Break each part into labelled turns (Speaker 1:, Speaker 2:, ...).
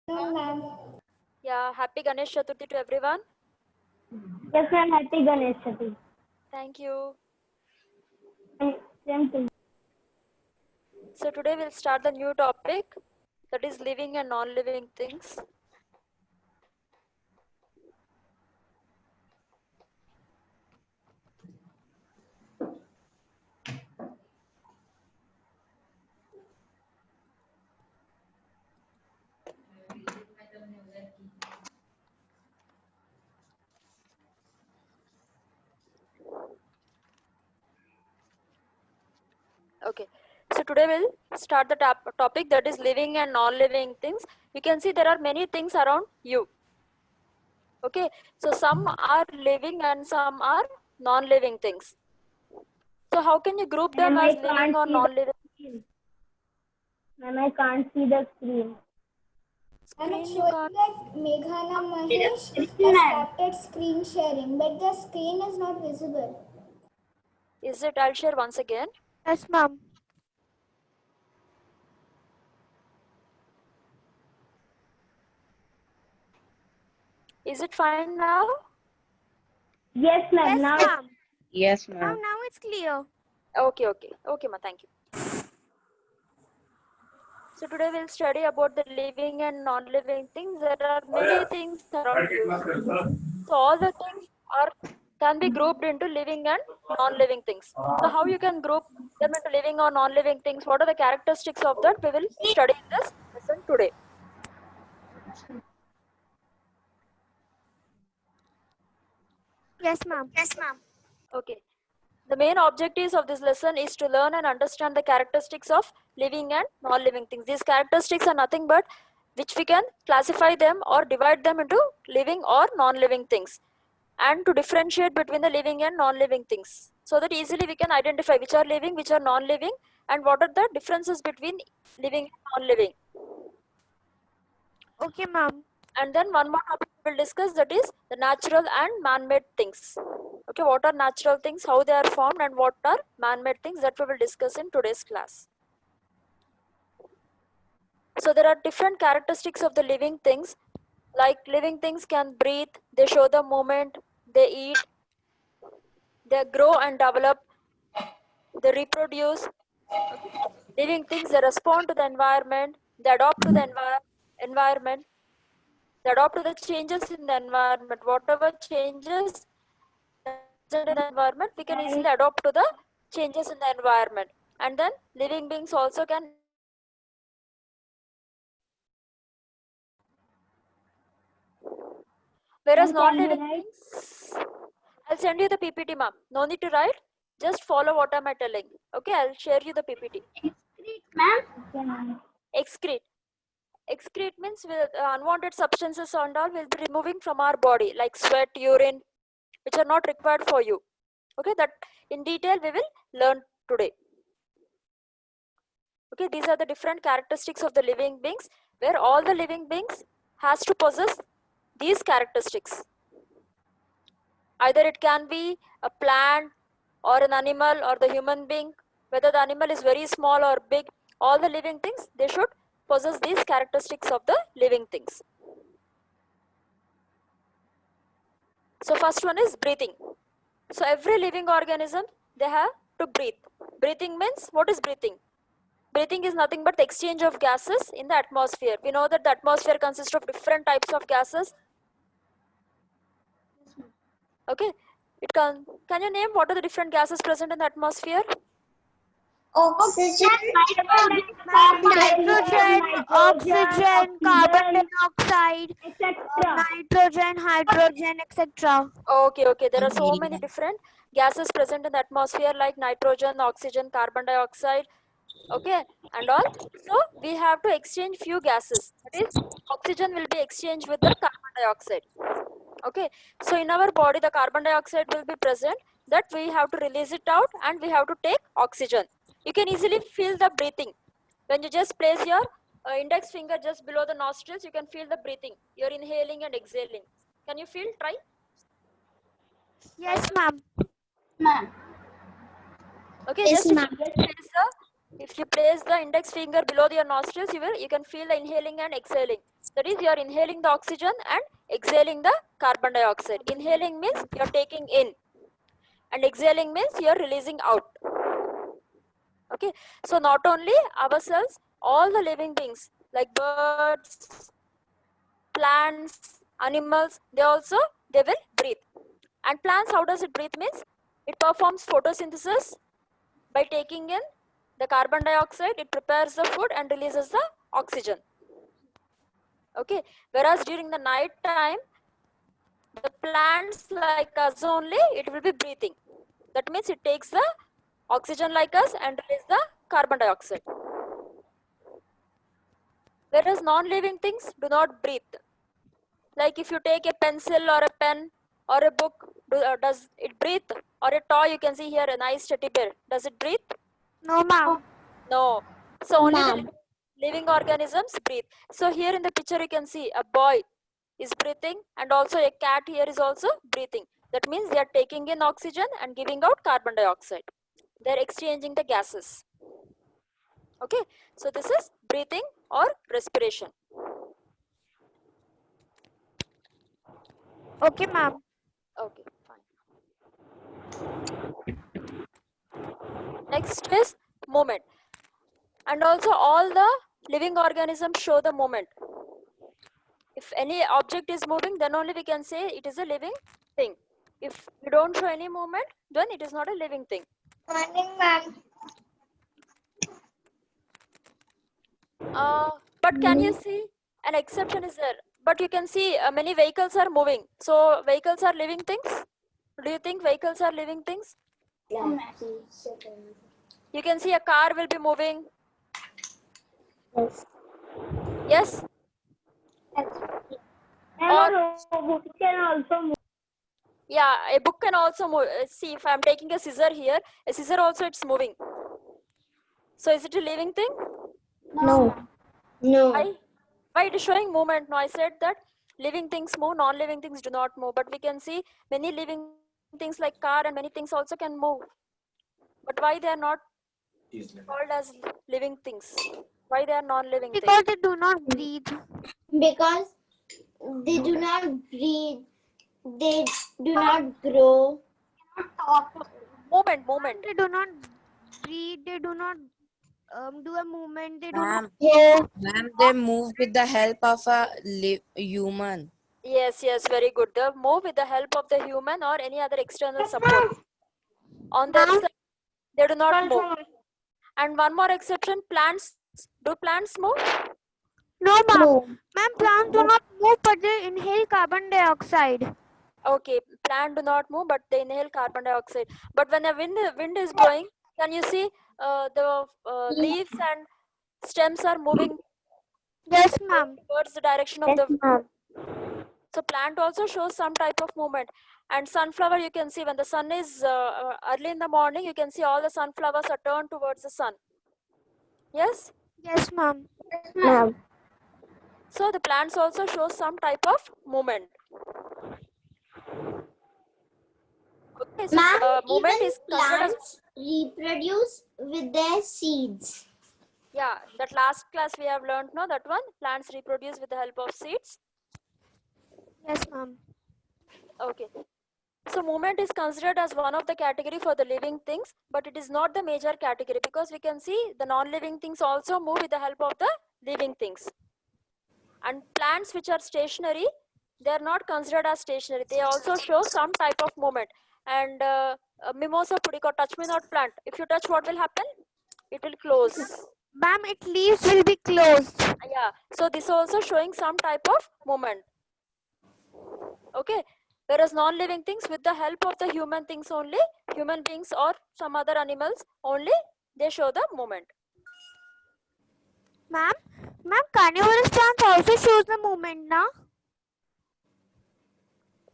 Speaker 1: No, ma'am.
Speaker 2: Yeah, happy Ganesh Chaturthi to everyone.
Speaker 1: Yes, ma'am. Happy Ganesh Chaturthi.
Speaker 2: Thank you.
Speaker 1: Same to you.
Speaker 2: So today we'll start the new topic, that is living and non-living things. Okay, so today we'll start the topic, that is living and non-living things. You can see there are many things around you. Okay, so some are living and some are non-living things. So how can you group them
Speaker 1: Ma'am,
Speaker 2: as
Speaker 1: I
Speaker 2: living
Speaker 1: can't
Speaker 2: or
Speaker 1: see the
Speaker 2: non-living?
Speaker 1: screen. Ma'am, I can't see the screen.
Speaker 3: And it's
Speaker 2: Screen you
Speaker 3: showing
Speaker 2: can't.
Speaker 3: that Meghana Mahesh has started screen sharing, but the screen is not visible.
Speaker 2: Is it? I'll share once again.
Speaker 4: Yes, ma'am.
Speaker 2: Is it fine now?
Speaker 1: Yes, ma'am.
Speaker 4: Yes,
Speaker 1: Now
Speaker 4: ma'am.
Speaker 5: Yes,
Speaker 4: Ma'am,
Speaker 5: ma'am.
Speaker 4: now it's clear.
Speaker 2: Okay, ma, thank you. So today we'll study about the living and non-living things. There are many things around you. So all the things can be grouped into living and non-living things. So how you can group them into living or non-living things? What are the characteristics of that? We will study in this lesson today.
Speaker 4: Yes, ma'am.
Speaker 3: Yes, ma'am.
Speaker 2: Okay. The main objectives of this lesson is to learn and understand the characteristics of living and non-living things. These characteristics are nothing but which we can classify them or divide them into living or non-living things, and to differentiate between the living and non-living things, so that easily we can identify which are living, which are non-living, and what are the differences between living and non-living.
Speaker 4: Okay, ma'am.
Speaker 2: And then one more topic we will discuss, that is the natural and man-made things. Okay, what are natural things, how they are formed, and what are man-made things, that we will discuss in today's class. So there are different characteristics of the living things. Like living things can breathe, they show the movement, they eat, they grow and develop, they reproduce. Living things, they respond to the environment, they adapt to the environment, they adapt to the changes in the environment. Whatever changes present in the environment, we can easily adopt to the changes in the environment. And then living beings also can. Whereas
Speaker 1: ma'am, can we
Speaker 2: non-living
Speaker 1: write?
Speaker 2: things, I'll send you the PPT, ma'am. No need to write. Just follow what am I telling. Okay, I'll share you the PPT.
Speaker 1: Ma'am. Okay, ma'am.
Speaker 2: Excrete. Excrete means with unwanted substances and all will be removing from our body, like sweat, urine, which are not required for you. Okay, that in detail we will learn today. Okay, these are the different characteristics of the living beings, where all the living beings has to possess these characteristics. Either it can be a plant or an animal or the human being, whether the animal is very small or big, all the living things, they should possess these characteristics of the living things. So first one is breathing. So every living organism, they have to breathe. Breathing means, what is breathing? Breathing is nothing but the exchange of gases in the atmosphere. We know that the atmosphere consists of different types of gases. Okay, it can you name what are the different gases present in the atmosphere?
Speaker 3: Oxygen,
Speaker 4: Nitrogen, oxygen, carbon
Speaker 1: oxygen,
Speaker 4: dioxide,
Speaker 1: etc.
Speaker 4: nitrogen, hydrogen, etc.
Speaker 2: Okay, there are so many different gases present in the atmosphere, like nitrogen, oxygen, carbon dioxide, okay, and all. So we have to exchange few gases. That is, oxygen will be exchanged with the carbon dioxide. Okay, so in our body the carbon dioxide will be present, that we have to release it out and we have to take oxygen. You can easily feel the breathing when you just place your index finger just below the nostrils. You can feel the breathing, you're inhaling and exhaling. Can you feel? Try.
Speaker 4: Yes, ma'am.
Speaker 3: ma'am.
Speaker 2: Okay,
Speaker 3: Yes,
Speaker 2: just
Speaker 3: ma'am.
Speaker 2: place the If you place the index finger below your nostrils, you can feel the inhaling and exhaling. That is, you are inhaling the oxygen and exhaling the carbon dioxide. Inhaling means you are taking in, and exhaling means you are releasing out. Okay, so not only ourselves, all the living beings like birds, plants, animals, they will breathe. And plants, how does it breathe means it performs photosynthesis by taking in the carbon dioxide, it prepares the food and releases the oxygen. Okay, whereas during the night time, the plants like us only, it will be breathing. That means it takes the oxygen like us and releases the carbon dioxide. Whereas non-living things do not breathe. Like if you take a pencil or a pen or a book, does it breathe? Or a toy, you can see here a nice teddy bear. Does it breathe?
Speaker 4: No, ma'am.
Speaker 2: No. So only the
Speaker 1: Ma'am.
Speaker 2: living organisms breathe. So here in the picture you can see a boy is breathing and also a cat here is also breathing. That means they are taking in oxygen and giving out carbon dioxide. They are exchanging the gases. Okay. So this is breathing or respiration.
Speaker 4: Okay, ma'am.
Speaker 2: Okay, fine. Next is movement. And also all the living organisms show the movement. If any object is moving, then only we can say it is a living thing. If you don't show any movement, then it is not a living thing.
Speaker 3: Morning, ma'am.
Speaker 2: But can you see an exception is there? But you can see many vehicles are moving. So vehicles are living things. Do you think vehicles are living things? You can see a car will be moving.
Speaker 1: Yes.
Speaker 2: Yes.
Speaker 1: And a robot can also move.
Speaker 2: Yeah, a book can also move. See, if I'm taking a scissor here, a scissor also it's moving. So is it a living thing?
Speaker 1: No. No.
Speaker 2: Why it is showing movement? No, I said that living things move, non-living things do not move. But we can see many living things like car and many things also can move. But why they are not called as living things? Why they are non-living things?
Speaker 4: Because they do not breathe.
Speaker 3: Because they do not breathe, they do not grow.
Speaker 2: Movement.
Speaker 4: They do not breathe. They do not do a movement. They do not
Speaker 5: Ma'am,
Speaker 4: grow.
Speaker 5: ma'am, they move with the help of a human.
Speaker 2: Yes, very good. They move with the help of the human or any other external support. On their side, they do not move. And one more exception, plants. Do plants move?
Speaker 4: No, ma'am.
Speaker 1: No.
Speaker 4: Ma'am, plants do not move, but they inhale carbon dioxide.
Speaker 2: Okay, plant do not move, but they inhale carbon dioxide. But when the wind is blowing, can you see the leaves and stems are moving
Speaker 4: Yes, ma'am.
Speaker 2: towards the direction of
Speaker 1: Yes,
Speaker 2: the.
Speaker 1: ma'am.
Speaker 2: So plant also shows some type of movement. And sunflower, you can see when the sun is early in the morning, you can see all the sunflowers are turned towards the sun. Yes.
Speaker 4: Yes, ma'am.
Speaker 1: Ma'am.
Speaker 2: So the plants also show some type of movement. Okay, so
Speaker 3: Ma'am,
Speaker 2: movement
Speaker 3: even
Speaker 2: is considered as.
Speaker 3: plants reproduce with their seeds.
Speaker 2: Yeah, that last class we have learned, no, that one, plants reproduce with the help of seeds.
Speaker 4: Yes, ma'am.
Speaker 2: Okay. So movement is considered as one of the category for the living things, but it is not the major category because we can see the non-living things also move with the help of the living things. And plants which are stationary, they are not considered as stationary. They also show some type of movement. And mimosa pudica, touch me not plant. If you touch, what will happen? It will close.
Speaker 4: Ma'am, its leaves will be closed.
Speaker 2: Yeah, so this also showing some type of movement. Okay, whereas non-living things with the help of the human things only, human beings or some other animals only, they show the movement.
Speaker 4: Ma'am, carnivorous plants also shows the movement, na?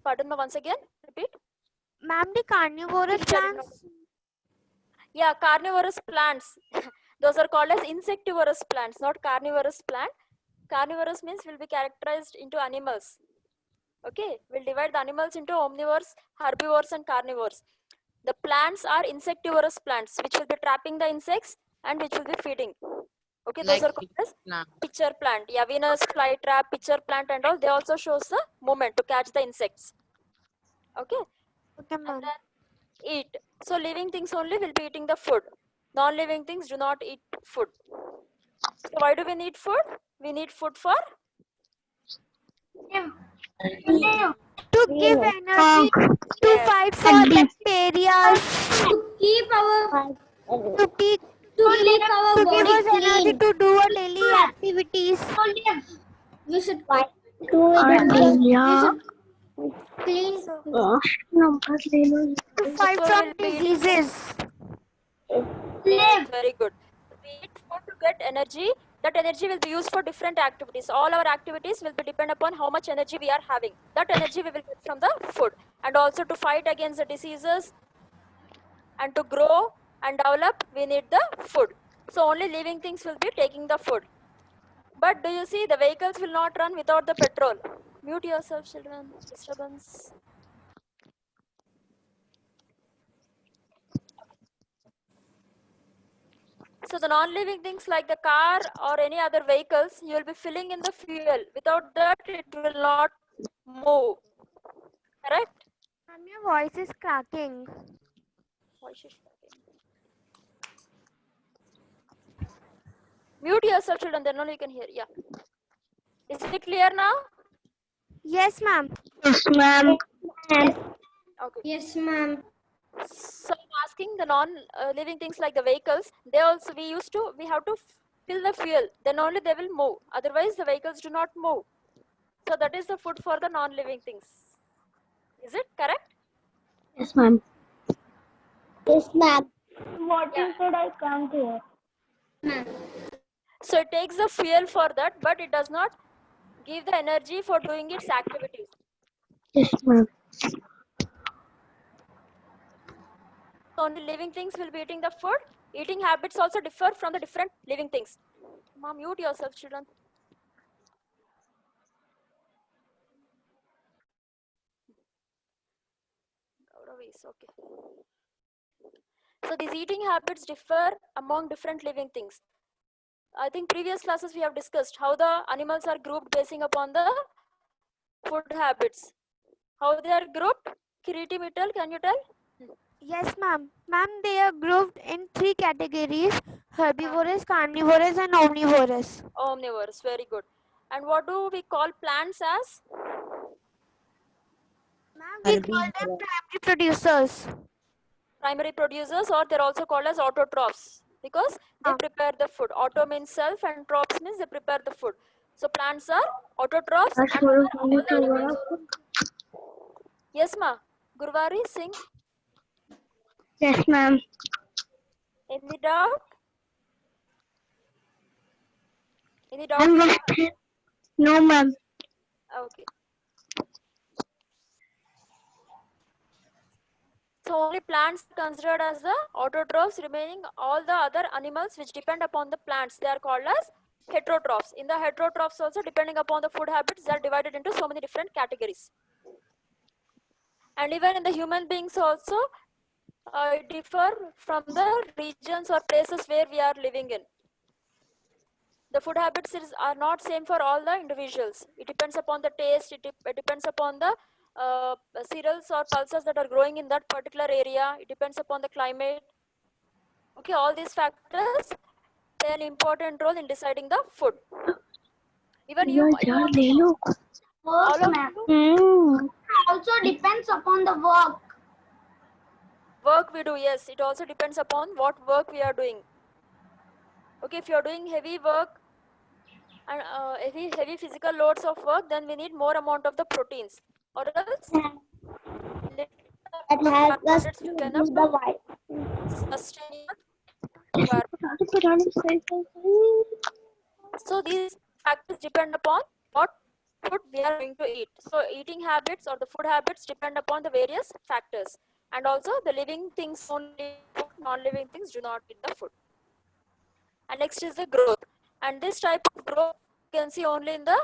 Speaker 2: Pardon me once again, repeat.
Speaker 4: Ma'am, the carnivorous
Speaker 2: Keep hearing
Speaker 4: plants.
Speaker 2: Yeah, carnivorous plants. Those are called as insectivorous plants, not carnivorous plant. Carnivorous means will be characterized into animals. Okay, we'll divide the animals into omnivores, herbivores and carnivores. The plants are insectivorous plants which will be trapping the insects and which will be feeding. Okay,
Speaker 5: Like
Speaker 2: those are called as
Speaker 5: plant.
Speaker 2: pitcher plant. Yeah, Venus flytrap, pitcher plant, and all. They also shows the movement to catch the insects. Okay,
Speaker 4: Okay,
Speaker 2: and
Speaker 4: ma'am.
Speaker 2: then eat. So living things only will be eating the food. Non-living things do not eat food. So why do we need food? We need food for
Speaker 4: To give energy to
Speaker 2: Yes.
Speaker 4: fight for bacteria,
Speaker 3: To keep our
Speaker 4: to keep
Speaker 3: our
Speaker 4: to give
Speaker 3: body
Speaker 4: us energy
Speaker 3: clean.
Speaker 4: to do our daily activities.
Speaker 3: We should
Speaker 1: Why
Speaker 3: we
Speaker 1: do
Speaker 3: should clean.
Speaker 2: So,
Speaker 4: To fight
Speaker 2: so
Speaker 4: from
Speaker 2: we'll be eating
Speaker 4: diseases.
Speaker 2: Yes, very good. We eat food to get energy. That energy will be used for different activities. All our activities will be depend upon how much energy we are having. That energy we will get from the food. And also to fight against the diseases and to grow and develop, we need the food. So only living things will be taking the food. But do you see the vehicles will not run without the petrol? Mute yourself, children. Disturbance. So the non-living things like the car or any other vehicles, you will be filling in the fuel. Without that, it will not move. Correct?
Speaker 4: Ma'am, your voice is cracking.
Speaker 2: Voice is cracking. Mute yourself, children. Then only you can hear. Yeah. Is it clear now?
Speaker 4: Yes, ma'am.
Speaker 1: Yes, ma'am.
Speaker 2: Okay.
Speaker 3: Yes, ma'am.
Speaker 2: So I'm asking the non-living things like the vehicles. They also we have to fill the fuel. Then only they will move. Otherwise, the vehicles do not move. So that is the food for the non-living things. Is it correct?
Speaker 1: Yes, ma'am. Yes, ma'am. What you said, I can't hear.
Speaker 2: So it takes the fuel for that, but it does not give the energy for doing its activities.
Speaker 1: Yes, ma'am.
Speaker 2: Only living things will be eating the food. Eating habits also differ from the different living things. Mom, mute yourself, children. Okay. So these eating habits differ among different living things. I think previous classes we have discussed how the animals are grouped basing upon the food habits. How they are grouped? Kiriti Mittal, can you tell?
Speaker 4: Yes, ma'am. Ma'am, they are grouped in 3 categories: herbivorous, carnivorous, and omnivorous.
Speaker 2: Omnivores, very good. And what do we call plants as?
Speaker 4: Ma'am, we call them primary producers.
Speaker 2: Primary producers, or they're also called as autotrophs because they prepare the food. Auto means self and trophs means they prepare the food. So plants are autotrophs and other elements. Yes, ma. Gurvari, sing.
Speaker 1: Yes, ma'am.
Speaker 2: Any doubt? Any doubt?
Speaker 1: I'm just... No, ma'am.
Speaker 2: Okay. So only plants are considered as the autotrophs, remaining all the other animals which depend upon the plants, they are called as heterotrophs. In the heterotrophs also, depending upon the food habits, they are divided into so many different categories. And even in the human beings also, differ from the regions or places where we are living in. The food habits are not same for all the individuals. It depends upon the taste, it depends upon the cereals or pulses that are growing in that particular area. It depends upon the climate. Okay, all these factors play an important role in deciding the food. Even you all of you
Speaker 3: Also depends upon the
Speaker 2: work we do, yes, it also depends upon what work we are doing. Okay, if you are doing heavy work and heavy physical loads of work, then we need more amount of the proteins, or else
Speaker 1: That helps us
Speaker 2: carbohydrates
Speaker 1: to
Speaker 2: will be
Speaker 1: do
Speaker 2: enough
Speaker 1: the
Speaker 2: to
Speaker 1: white.
Speaker 2: sustain your requirement. So these factors depend upon what food we are going to eat. So eating habits or the food habits depend upon the various factors. And also the living things only food, non-living things do not eat the food. And next is the growth. And this type of growth you can see only in the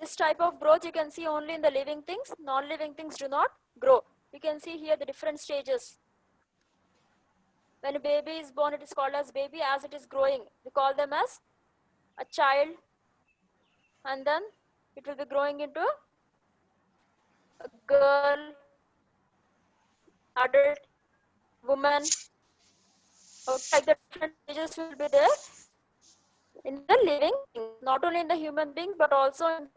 Speaker 2: this type of growth you can see only in the living things. Non-living things do not grow. You can see here the different stages. When a baby is born, it is called as baby. As it is growing, we call them as a child, and then it will be growing into a girl, adult, woman. Okay, like the different stages will be there in the living things, not only in the human beings, but also in,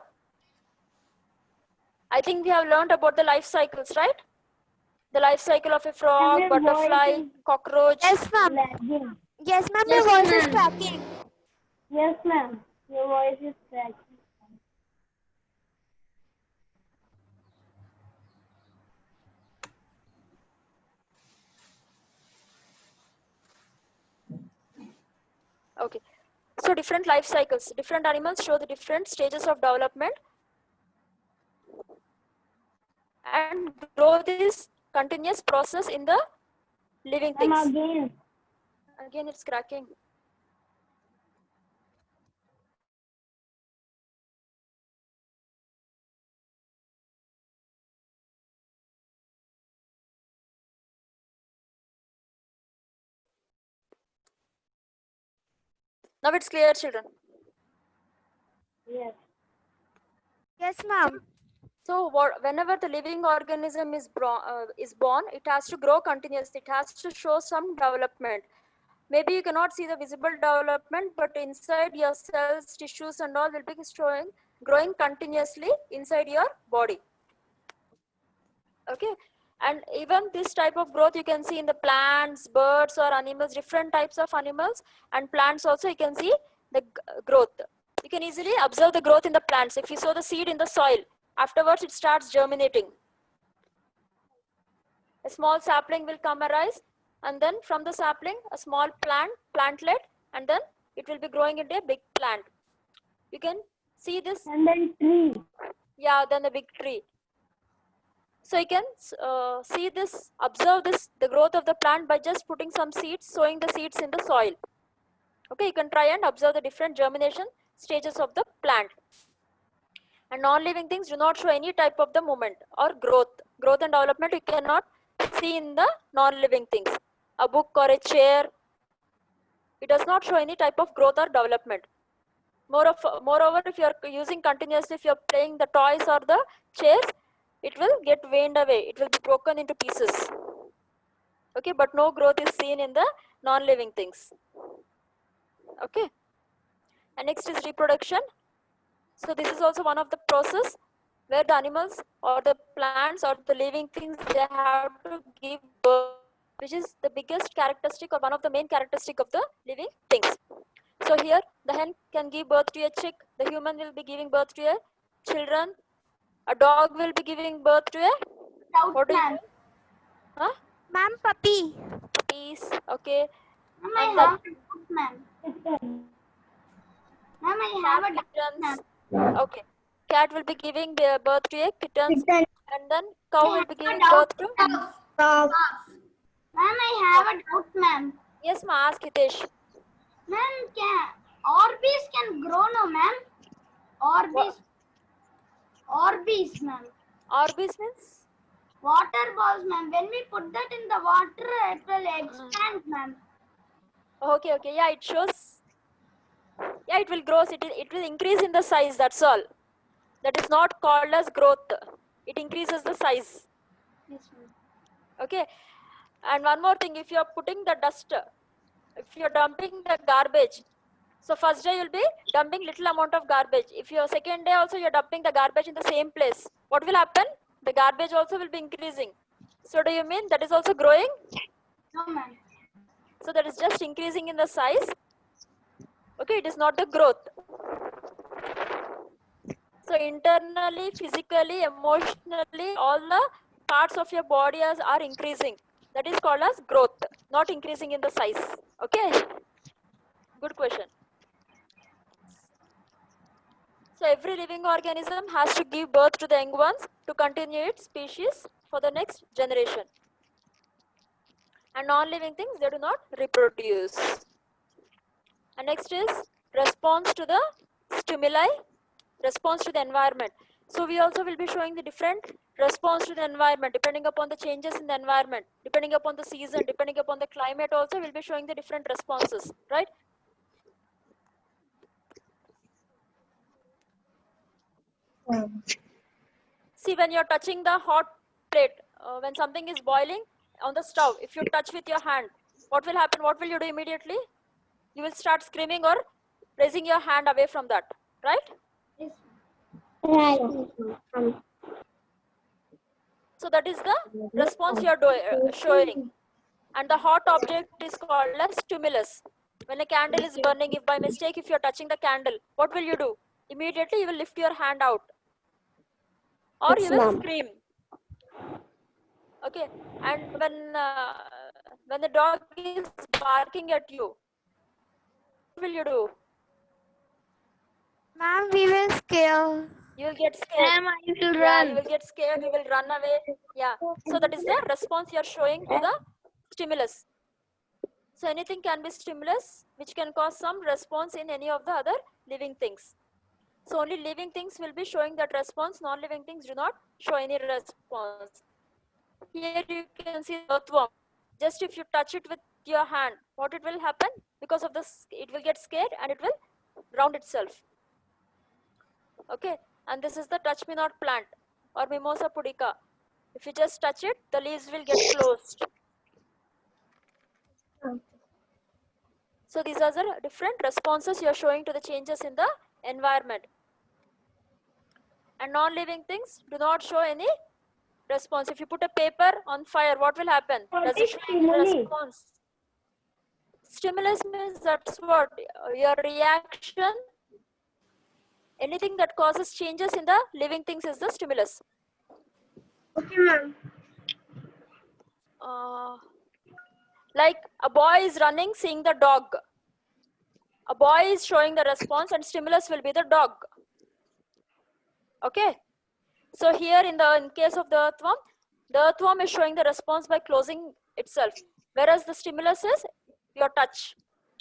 Speaker 2: I think we have learned about the life cycles, right? The life cycle of a frog,
Speaker 1: Ma'am, your voice
Speaker 2: butterfly,
Speaker 1: is
Speaker 2: cockroach.
Speaker 4: Yes, ma'am.
Speaker 1: lagging.
Speaker 4: Yes, ma'am.
Speaker 3: Yes,
Speaker 4: Your voice is
Speaker 3: ma'am.
Speaker 4: cracking.
Speaker 1: Yes, ma'am. Your voice is cracking.
Speaker 2: Okay, so different life cycles. Different animals show the different stages of development, and growth is continuous process in the living things.
Speaker 1: Ma'am, again.
Speaker 2: Again, it's cracking. Now it's clear, children.
Speaker 1: Yes.
Speaker 4: Yes, ma'am.
Speaker 2: So whenever the living organism is born, it has to grow continuously. It has to show some development. Maybe you cannot see the visible development, but inside your cells, tissues, and all will be growing continuously inside your body. Okay, and even this type of growth you can see in the plants, birds, or animals, different types of animals and plants also. You can see the growth. You can easily observe the growth in the plants. If you sow the seed in the soil, afterwards it starts germinating. A small sapling will come arise, and then from the sapling a small plantlet, and then it will be growing into a big plant. You can see this.
Speaker 1: And then tree.
Speaker 2: Yeah, then a big tree. So you can see this, observe this, the growth of the plant by just putting some seeds, sowing the seeds in the soil. Okay, you can try and observe the different germination stages of the plant. And non-living things do not show any type of the movement or growth. Growth and development you cannot see in the non-living things. A book or a chair, it does not show any type of growth or development. Moreover, if you are using continuously, if you are playing the toys or the chairs, it will get waned away. It will be broken into pieces. Okay, but no growth is seen in the non-living things. Okay, and next is reproduction. So this is also one of the process where the animals or the plants or the living things, they have to give birth, which is the biggest characteristic or one of the main characteristic of the living things. So here the hen can give birth to a chick, the human will be giving birth to a children, a dog will be giving birth to a what do you
Speaker 3: Ma'am.
Speaker 2: call? Huh?
Speaker 4: Ma'am, puppy.
Speaker 2: Puppies. Okay.
Speaker 3: Ma'am, I
Speaker 2: And
Speaker 3: have a doubt, ma'am. Ma'am, I have a doubt, ma'am.
Speaker 2: kittens. Okay. Cat will be giving birth to a kittens,
Speaker 1: Kitten.
Speaker 2: and then cow will be giving
Speaker 3: Doubt,
Speaker 2: birth to.
Speaker 3: ma'am.
Speaker 1: Cow.
Speaker 3: Ma'am, I have a doubt, ma'am.
Speaker 2: Yes, ma. Ask Hitesh.
Speaker 3: Ma'am, Orbeez can grow, no, ma'am? Orbeez. Orbeez, ma'am.
Speaker 2: Orbeez means?
Speaker 3: Water balls, ma'am. When we put that in the water, it will expand, ma'am.
Speaker 2: Okay, okay. Yeah, it shows. Yeah, it will grow. It will increase in the size. That's all. That is not called as growth. It increases the size.
Speaker 3: Yes, ma'am.
Speaker 2: Okay. And one more thing, if you are putting the dust, if you are dumping the garbage, so first day you will be dumping little amount of garbage. If your second day also you are dumping the garbage in the same place, what will happen? The garbage also will be increasing. So do you mean that is also growing?
Speaker 3: No, ma'am.
Speaker 2: So that is just increasing in the size. Okay, it is not the growth. So internally, physically, emotionally, all the parts of your body are increasing. That is called as growth, not increasing in the size. Okay, good question. So every living organism has to give birth to the young ones to continue its species for the next generation. And non-living things, they do not reproduce. And next is response to the stimuli, response to the environment. So we also will be showing the different response to the environment, depending upon the changes in the environment, depending upon the season, depending upon the climate also, we'll be showing the different responses, right? See, when you're touching the hot plate, when something is boiling on the stove, if you touch with your hand, what will happen? What will you do immediately? You will start screaming or raising your hand away from that, right?
Speaker 1: Right.
Speaker 2: So that is the response you are showing. And the hot object is called as stimulus. When a candle is burning, if by mistake, if you're touching the candle, what will you do? Immediately you will lift your hand out. Or you will scream. Okay, and when the dog is barking at you, what will you do?
Speaker 4: Ma'am, we will scare.
Speaker 2: You will get scared. Yeah, you will get scared. You will run away. Yeah. So that is the response you are showing to the stimulus. So anything can be stimulus, which can cause some response in any of the other living things. So only living things will be showing that response. Non-living things do not show any response. Here you can see the earthworm. Just if you touch it with your hand, what it will happen? Because of this, it will get scared and it will round itself. Okay, and this is the touch me not plant or Mimosa pudica. If you just touch it, the leaves will get closed. So these are the different responses you are showing to the changes in the environment. And non-living things do not show any response. If you put a paper on fire, what will happen? Does it show any response? Stimulus means that's what your reaction. Anything that causes changes in the living things is the stimulus.
Speaker 1: Okay, ma'am.
Speaker 2: Like a boy is running, seeing the dog. A boy is showing the response and stimulus will be the dog. Okay. So here in case of the earthworm is showing the response by closing itself. Whereas the stimulus is your touch.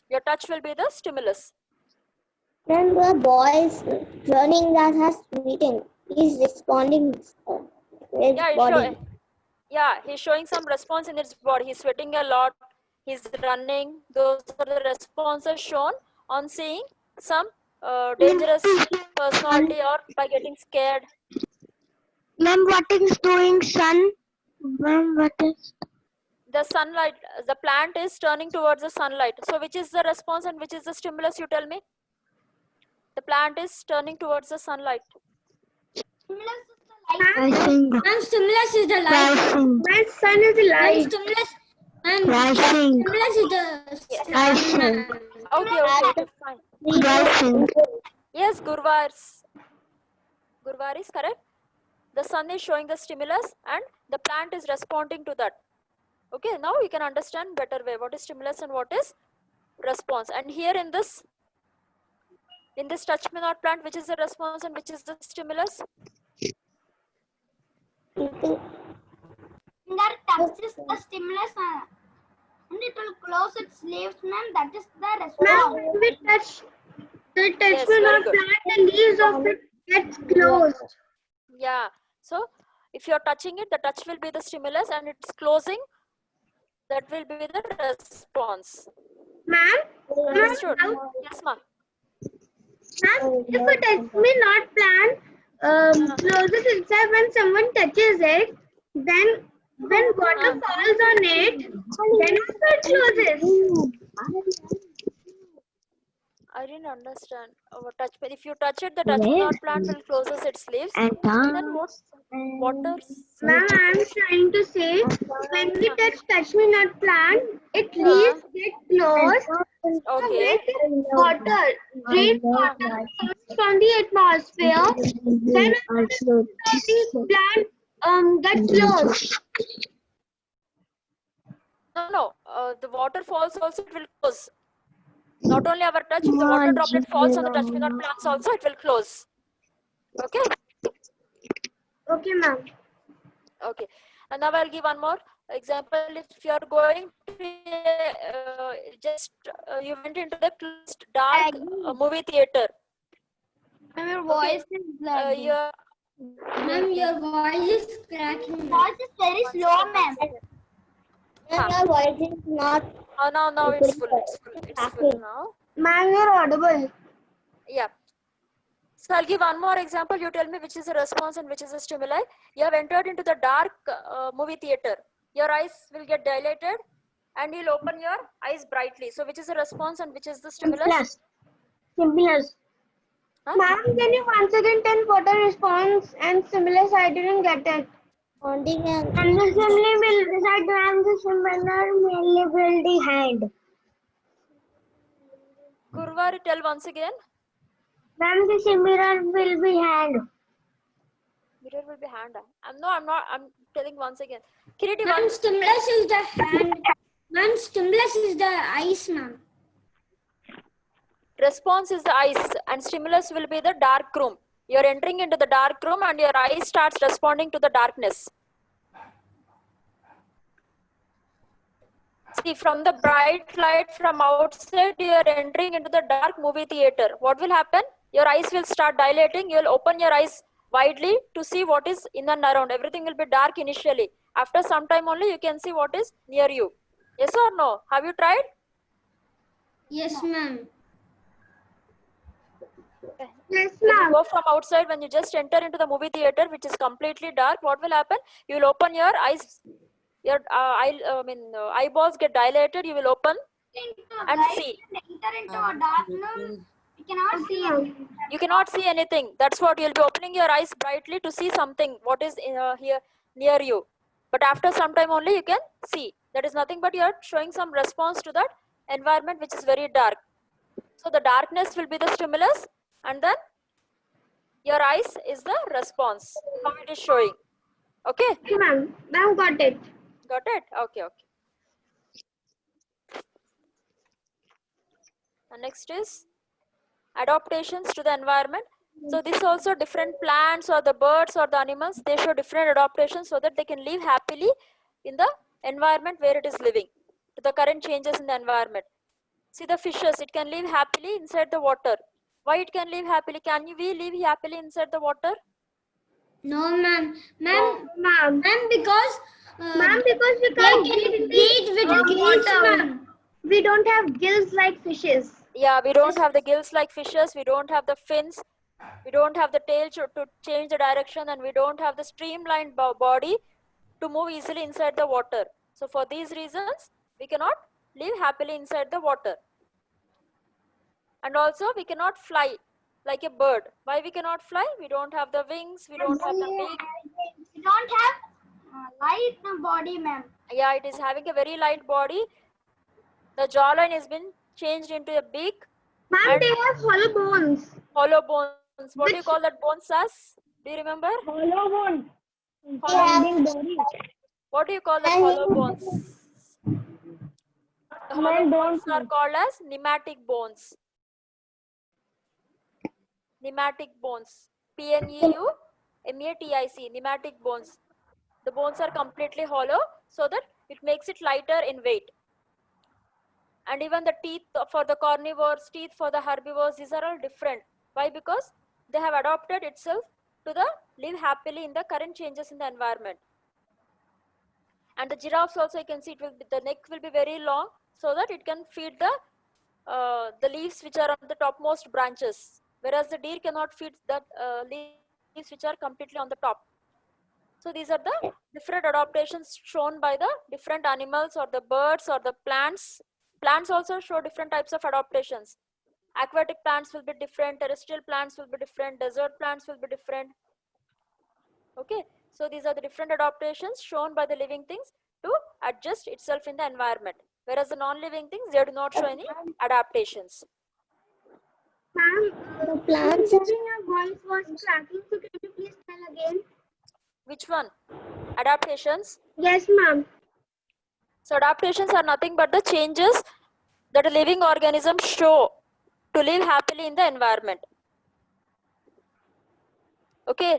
Speaker 2: Your touch will be the stimulus.
Speaker 1: Then the boy is running that has meeting. He's responding with his body.
Speaker 2: He's showing some response in his body. He's sweating a lot. He's running. Those are the responses shown on seeing some dangerous personality or by getting scared.
Speaker 1: Ma'am, what is doing sun? Ma'am, what is?
Speaker 2: The sunlight, the plant is turning towards the sunlight. So which is the response and which is the stimulus, you tell me? The plant is turning towards the sunlight.
Speaker 3: Stimulus is the light.
Speaker 1: Ma'am, stimulus is the light. Ma'am, sun is the light. Stimulus is the
Speaker 2: Okay, fine. Yes, Gurvar is correct. The sun is showing the stimulus and the plant is responding to that. Okay, now you can understand better way what is stimulus and what is response. And here in this touch me not plant, which is the response and which is the stimulus?
Speaker 3: Finger touches the stimulus and it will close its leaves, ma'am. That is the response.
Speaker 1: Ma'am, when we touch the
Speaker 2: Yes,
Speaker 1: touch me
Speaker 2: very
Speaker 1: not
Speaker 2: good.
Speaker 1: plant, the leaves of it gets closed.
Speaker 2: Yeah. So if you're touching it, the touch will be the stimulus and it's closing. That will be the response.
Speaker 1: Ma'am,
Speaker 2: Understood? Yes, ma'am.
Speaker 1: ma'am, if a touch me not plant closes itself when someone touches it, then when water falls on it, then also it closes.
Speaker 2: I didn't understand. If you touch it, the touch me not plant will closes its leaves. And then what? Water.
Speaker 1: Ma'am, I am trying to say when we touch me not plant, it leaves get closed.
Speaker 2: Okay.
Speaker 1: Water, rainwater comes from the atmosphere. Then the plant gets closed.
Speaker 2: No. The water falls also, it will close. Not only our touch, if the water droplet falls on the touch me not plants also, it will close. Okay.
Speaker 1: Okay, ma'am.
Speaker 2: Okay. And now I'll give one more example. If you are going to you went into the dark movie theater.
Speaker 3: Your voice is lagging. Ma'am, your voice is cracking.
Speaker 1: Voice is very slow, ma'am.
Speaker 2: Your
Speaker 1: voice is not.
Speaker 2: Now it's full. It's full now.
Speaker 1: Ma'am, you're audible.
Speaker 2: Yeah. So I'll give one more example. You tell me which is a response and which is a stimuli. You have entered into the dark movie theater. Your eyes will get dilated and you'll open your eyes brightly. So which is a response and which is the stimulus?
Speaker 1: Stimulus.
Speaker 2: Huh?
Speaker 1: Ma'am, can you once again tell what a response and stimulus? I didn't get it. And the stimuli will reside around the similar will the hand.
Speaker 2: Kurvari, tell once again.
Speaker 1: Ma'am, the similar will be hand.
Speaker 2: Mirror will be hand. I'm not. I'm telling once again. Kiriti,
Speaker 3: Ma'am,
Speaker 2: one.
Speaker 3: stimulus is the hand. Ma'am, stimulus is the eyes, ma'am.
Speaker 2: Response is the eyes and stimulus will be the dark room. You're entering into the dark room and your eyes starts responding to the darkness. See, from the bright light from outside, you're entering into the dark movie theater. What will happen? Your eyes will start dilating. You'll open your eyes widely to see what is in and around. Everything will be dark initially. After some time only, you can see what is near you. Yes or no? Have you tried?
Speaker 3: Yes, ma'am.
Speaker 1: Yes,
Speaker 2: When you
Speaker 1: ma'am.
Speaker 2: go from outside, when you just enter into the movie theater, which is completely dark, what will happen? You will open your eyes, your eyeballs get dilated. You will open and see.
Speaker 3: Enter into a dark room. You cannot see anything.
Speaker 2: You cannot see anything. That's what you'll be opening your eyes brightly to see something. What is here near you? But after some time only you can see. That is nothing but you're showing some response to that environment which is very dark. So the darkness will be the stimulus, and then your eyes is the response. How it is showing. Okay,
Speaker 1: Okay, ma'am. Ma'am, got it.
Speaker 2: got it? Okay. And next is adaptations to the environment. So this also different plants or the birds or the animals, they show different adaptations so that they can live happily in the environment where it is living, to the current changes in the environment. See the fishes, it can live happily inside the water. Why it can live happily? Can we live happily inside the water?
Speaker 3: No, ma'am. Ma'am,
Speaker 1: Ma'am.
Speaker 3: because
Speaker 1: Ma'am, because we
Speaker 3: they
Speaker 1: can't
Speaker 3: can breathe with gills, ma'am.
Speaker 1: We don't have gills like fishes.
Speaker 2: Yeah, we don't have the gills like fishes, we don't have the fins, we don't have the tail to change the direction, and we don't have the streamlined body to move easily inside the water. So for these reasons, we cannot live happily inside the water. And also we cannot fly like a bird. Why we cannot fly? We don't have the wings, we don't have the beak.
Speaker 3: We don't have light body, ma'am.
Speaker 2: Yeah, it is having a very light body. The jawline has been changed into a beak.
Speaker 1: Ma'am,
Speaker 2: And-
Speaker 1: they have hollow bones.
Speaker 2: Hollow bones. What do you call that bones as? Do you remember?
Speaker 1: Hollow bones.
Speaker 2: What do you call that hollow bones? The hollow bones are called as pneumatic bones. Pneumatic bones. Pneumatic, pneumatic bones. The bones are completely hollow so that it makes it lighter in weight. And even the teeth for the carnivores, teeth for the herbivores, these are all different. Why? Because they have adapted itself to the live happily in the current changes in the environment. And the giraffes also, you can see it will be, the neck will be very long so that it can feed the leaves which are on the topmost branches, whereas the deer cannot feed that leaves which are completely on the top. So these are the different adaptations shown by the different animals or the birds or the plants. Plants also show different types of adaptations. Aquatic plants will be different, terrestrial plants will be different, desert plants will be different. Okay, so these are the different adaptations shown by the living things to adjust itself in the environment. Whereas the non-living things, they do not show any adaptations.
Speaker 1: Ma'am, the plants. Your voice was cracking, so can you please tell again?
Speaker 2: Which one? Adaptations.
Speaker 1: Yes, ma'am.
Speaker 2: So adaptations are nothing but the changes that a living organism show to live happily in the environment. Okay.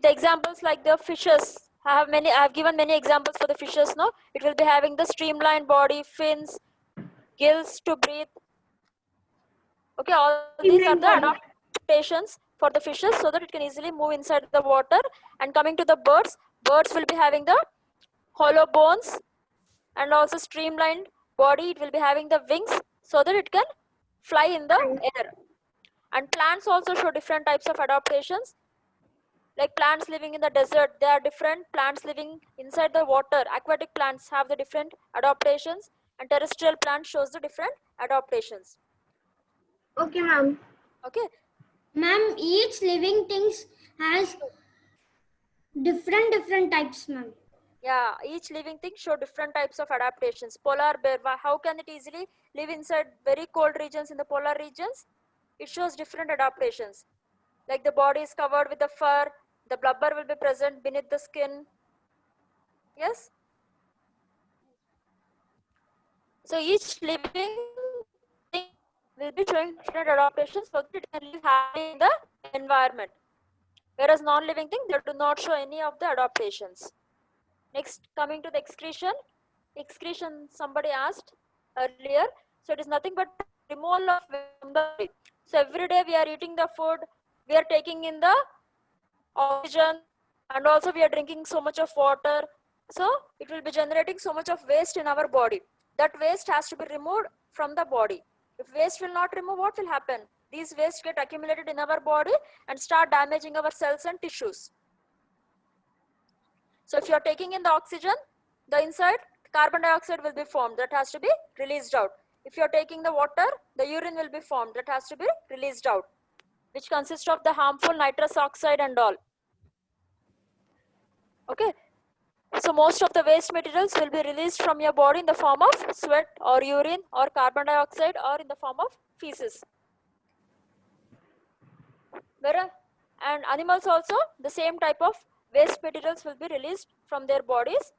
Speaker 2: The examples like the fishes, I have given many examples for the fishes. No, it will be having the streamlined body, fins, gills to breathe. Okay, all these are the adaptations for the fishes so that it can easily move inside the water. And coming to the birds, birds will be having the hollow bones and also streamlined body. It will be having the wings so that it can fly in the air. And plants also show different types of adaptations. Like plants living in the desert, they are different. Plants living inside the water, aquatic plants have the different adaptations, and terrestrial plants shows the different adaptations.
Speaker 1: Okay, ma'am.
Speaker 2: Okay.
Speaker 3: Ma'am, each living things has different types, ma'am.
Speaker 2: Yeah, each living thing show different types of adaptations. Polar bear, how can it easily live inside very cold regions in the polar regions? It shows different adaptations. Like the body is covered with the fur, the blubber will be present beneath the skin. Yes? So each living thing will be showing different adaptations so that it can live happily in the environment. Whereas non-living thing, they do not show any of the adaptations. Next, coming to the excretion. Excretion, somebody asked earlier. So it is nothing but removal of waste from the body. So every day we are eating the food, we are taking in the oxygen, and also we are drinking so much of water. So it will be generating so much of waste in our body. That waste has to be removed from the body. If waste will not remove, what will happen? These waste get accumulated in our body and start damaging our cells and tissues. So if you are taking in the oxygen, the inside carbon dioxide will be formed that has to be released out. If you are taking the water, the urine will be formed that has to be released out, which consists of the harmful nitrous oxide and all. Okay. So most of the waste materials will be released from your body in the form of sweat or urine or carbon dioxide or in the form of feces. And animals also, the same type of waste materials will be released from their bodies.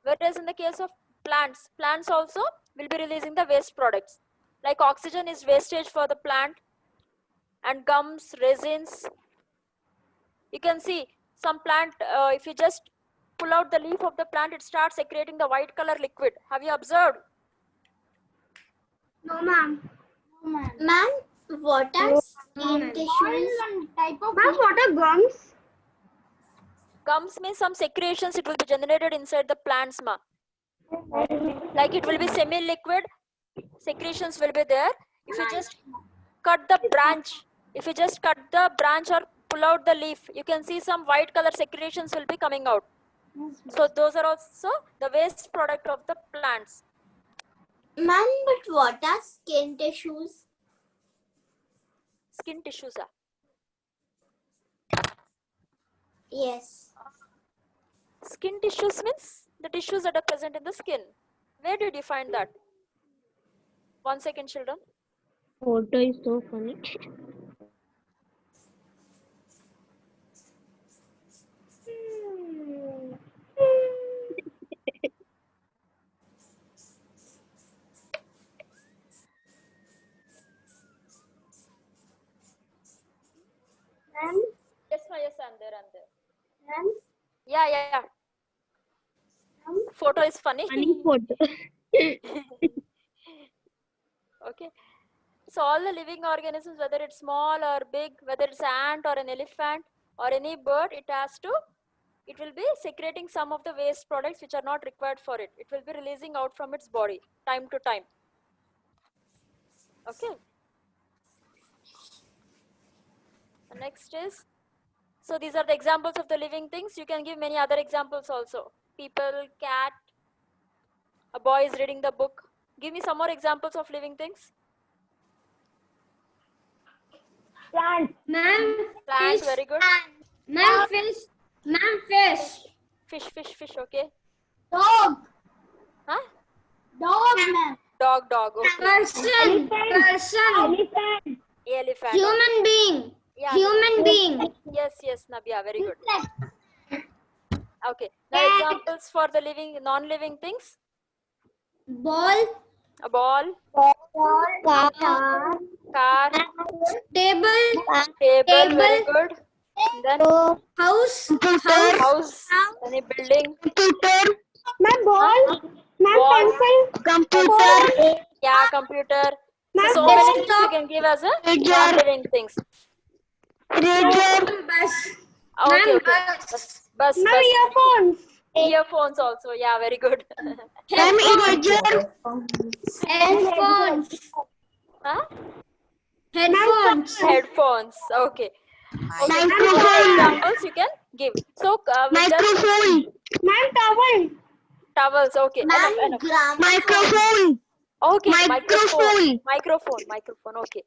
Speaker 2: Whereas in the case of plants, plants also will be releasing the waste products. Like oxygen is wastage for the plant, and gums, resins. You can see some plant, if you just pull out the leaf of the plant, it starts secreting the white color liquid. Have you observed?
Speaker 1: No, ma'am.
Speaker 3: Ma'am, what are skin tissues?
Speaker 1: Ma'am, what are gums?
Speaker 2: Gums means some secretions, it will be generated inside the plants, ma. Like it will be semi-liquid, secretions will be there. If you just cut the branch, or pull out the leaf, you can see some white color secretions will be coming out. So those are also the waste product of the plants.
Speaker 3: Ma'am, but what are skin tissues?
Speaker 2: Skin tissues.
Speaker 3: Yes.
Speaker 2: Skin tissues means the tissues that are present in the skin. Where did you find that? 1 second, children.
Speaker 1: Photo is so funny. Ma'am,
Speaker 2: Yes, I'm there.
Speaker 1: ma'am,
Speaker 2: Yeah. Photo is funny.
Speaker 1: funny photo.
Speaker 2: Okay. So all the living organisms, whether it's small or big, whether it's an ant or an elephant or any bird, it will be secreting some of the waste products which are not required for it. It will be releasing out from its body time to time. Okay. The next is, so these are the examples of the living things. You can give many other examples also. People, cat, a boy is reading the book. Give me some more examples of living things.
Speaker 1: Plant.
Speaker 3: Ma'am,
Speaker 2: Plant,
Speaker 3: fish.
Speaker 2: very good.
Speaker 3: Ma'am, fish. Ma'am, fish.
Speaker 2: Fish, okay.
Speaker 3: Dog.
Speaker 2: Huh?
Speaker 3: Dog, ma'am.
Speaker 2: Dog, okay.
Speaker 3: Person.
Speaker 1: Elephant.
Speaker 2: Elephant.
Speaker 3: Human being.
Speaker 2: Yeah.
Speaker 3: Human being.
Speaker 2: Yes, Nabia, very good. Okay. Now examples for the non-living things.
Speaker 3: Ball.
Speaker 2: A ball,
Speaker 1: Car.
Speaker 2: car,
Speaker 3: Table.
Speaker 2: table, very good. Then
Speaker 3: House.
Speaker 2: house, any building.
Speaker 1: Ma'am, ball. Ma'am,
Speaker 2: Ball.
Speaker 1: pencil. Computer.
Speaker 2: Yeah, computer.
Speaker 1: Ma'am,
Speaker 2: So many things you can give as a non-living things. Okay, okay. Bus.
Speaker 1: Ma'am, earphones.
Speaker 2: Earphones also. Yeah, very good.
Speaker 1: Ma'am, eraser.
Speaker 3: Headphones.
Speaker 2: Huh?
Speaker 3: Headphones.
Speaker 2: Headphones. Okay. Okay.
Speaker 1: Microphone.
Speaker 2: What are the examples you can give? So, we just
Speaker 1: Microphone. Ma'am, towel.
Speaker 2: towels. Okay. Enough.
Speaker 1: Microphone.
Speaker 2: Okay.
Speaker 1: Microphone.
Speaker 2: Microphone. Okay.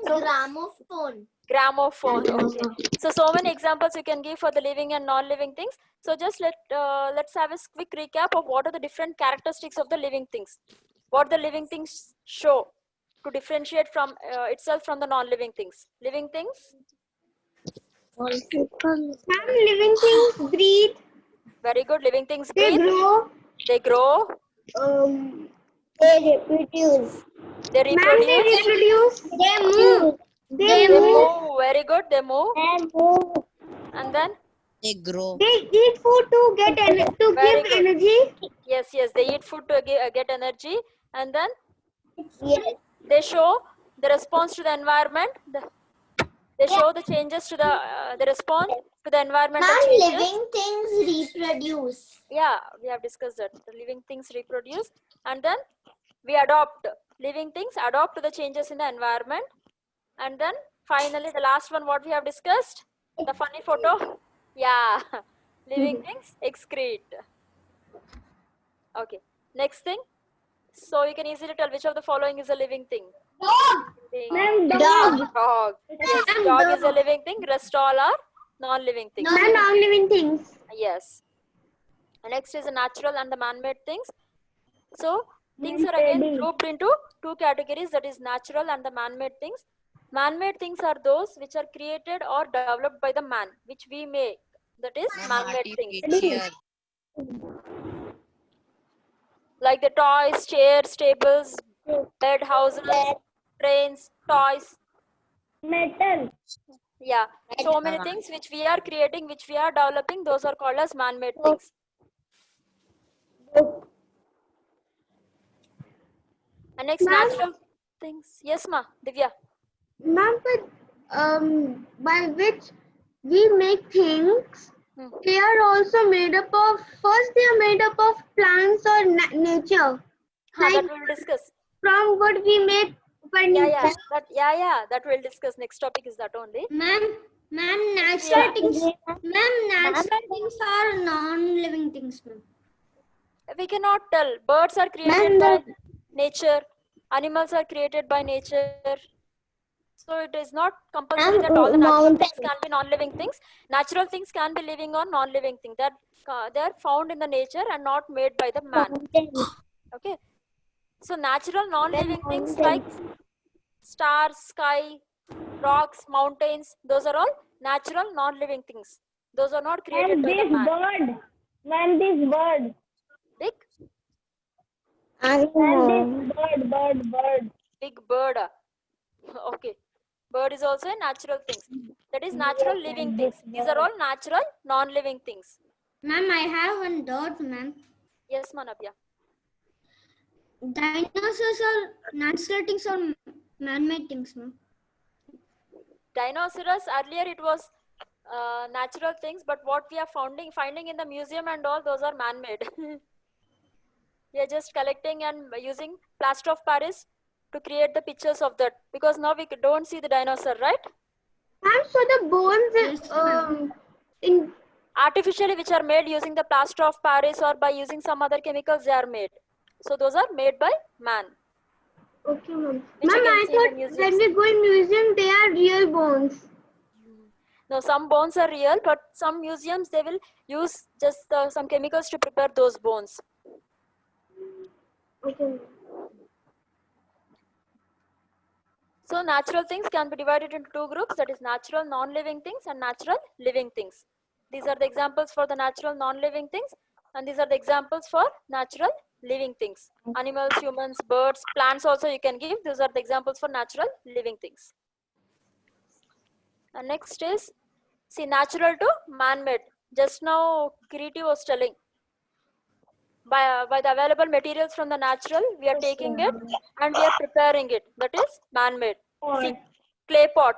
Speaker 2: So,
Speaker 3: Gramophone.
Speaker 2: gramophone. Okay. So many examples you can give for the living and non-living things. So just let's have a quick recap of what are the different characteristics of the living things. What the living things show to differentiate from itself from the non-living things. Living things,
Speaker 1: Ma'am, living things breathe.
Speaker 2: very good. Living things
Speaker 1: They
Speaker 2: breathe.
Speaker 1: grow.
Speaker 2: They grow.
Speaker 1: They reproduce.
Speaker 2: They
Speaker 1: Ma'am, they
Speaker 2: reproduce.
Speaker 1: reproduce.
Speaker 3: They move.
Speaker 1: They
Speaker 2: They
Speaker 1: move.
Speaker 2: move. Very good. They move.
Speaker 1: They move.
Speaker 2: And then
Speaker 5: They grow.
Speaker 1: They eat food to get to
Speaker 2: Very
Speaker 1: give
Speaker 2: good.
Speaker 1: energy.
Speaker 2: Yes. They eat food to get energy. And then
Speaker 1: Yes.
Speaker 2: they show the response to the environment. They show the changes to the response to the environmental changes.
Speaker 3: Living things reproduce.
Speaker 2: Yeah, we have discussed that. The living things reproduce, and then we adopt. Living things adopt to the changes in the environment, and then finally the last one, what we have discussed, the funny photo. Yeah, living things excrete. Okay, next thing. So you can easily tell which of the following is a living thing.
Speaker 1: Ma'am, dog.
Speaker 2: Dog. Yes, dog is a living thing. Rest all are non-living things.
Speaker 1: Ma'am, non-living things.
Speaker 2: Yes. And next is the natural and the man-made things. So things are again grouped into two categories, that is natural and the man-made things. Man-made things are those which are created or developed by the man, which we make. That is man-made things.
Speaker 5: Artificial.
Speaker 2: Like the toys, chairs, tables, bed, houses, trains, toys.
Speaker 1: Metal.
Speaker 2: Yeah, so many things which we are creating, which we are developing, those are called as man-made things. And next, natural things. Yes, ma, Divya.
Speaker 1: Ma'am, but by which we make things, they are also made up of, first they are made up of plants or nature.
Speaker 2: That
Speaker 1: Like
Speaker 2: we'll discuss.
Speaker 1: from what we make furniture.
Speaker 2: That we'll discuss. Next topic is that only.
Speaker 3: Ma'am, natural things. Ma'am, natural things are non-living things, ma'am.
Speaker 2: We cannot tell. Birds are created by nature. Animals are created by nature. So it is not compulsory that all the natural things can be non-living things. Natural things can be living on non-living things. That they are found in the nature and not made by the man. Okay. So natural non-living things like stars, sky, rocks, mountains, those are all natural non-living things. Those are not created by the man.
Speaker 1: Bird. Ma'am, this bird.
Speaker 2: Big?
Speaker 1: And this bird.
Speaker 2: Big bird. Okay. Bird is also a natural things. That is natural living things. These are all natural non-living things.
Speaker 3: Ma'am, I have one doubt, ma'am.
Speaker 2: Yes, Manabya.
Speaker 3: Dinosaurs are natural things or man-made things, ma'am?
Speaker 2: Dinosaurs, earlier it was natural things, but what we are finding in the museum and all, those are man-made. We are just collecting and using plaster of Paris to create the pictures of that, because now we don't see the dinosaur, right?
Speaker 1: Ma'am, so the bones in
Speaker 2: Artificially, which are made using the plaster of Paris or by using some other chemicals, they are made. So those are made by man.
Speaker 1: Okay, ma'am.
Speaker 2: Which you
Speaker 1: Ma'am,
Speaker 2: can
Speaker 1: I
Speaker 2: see in the
Speaker 1: thought
Speaker 2: museums.
Speaker 1: when we go in museum, they are real bones.
Speaker 2: No, some bones are real, but some museums, they will use just some chemicals to prepare those bones.
Speaker 1: Okay.
Speaker 2: So natural things can be divided into two groups, that is natural non-living things and natural living things. These are the examples for the natural non-living things, and these are the examples for natural living things. Animals, humans, birds, plants also you can give. These are the examples for natural living things. And next is, see, natural to man-made. Just now Kiriti was telling, by the available materials from the natural, we are taking it and we are preparing it. That is man-made. See, clay pot.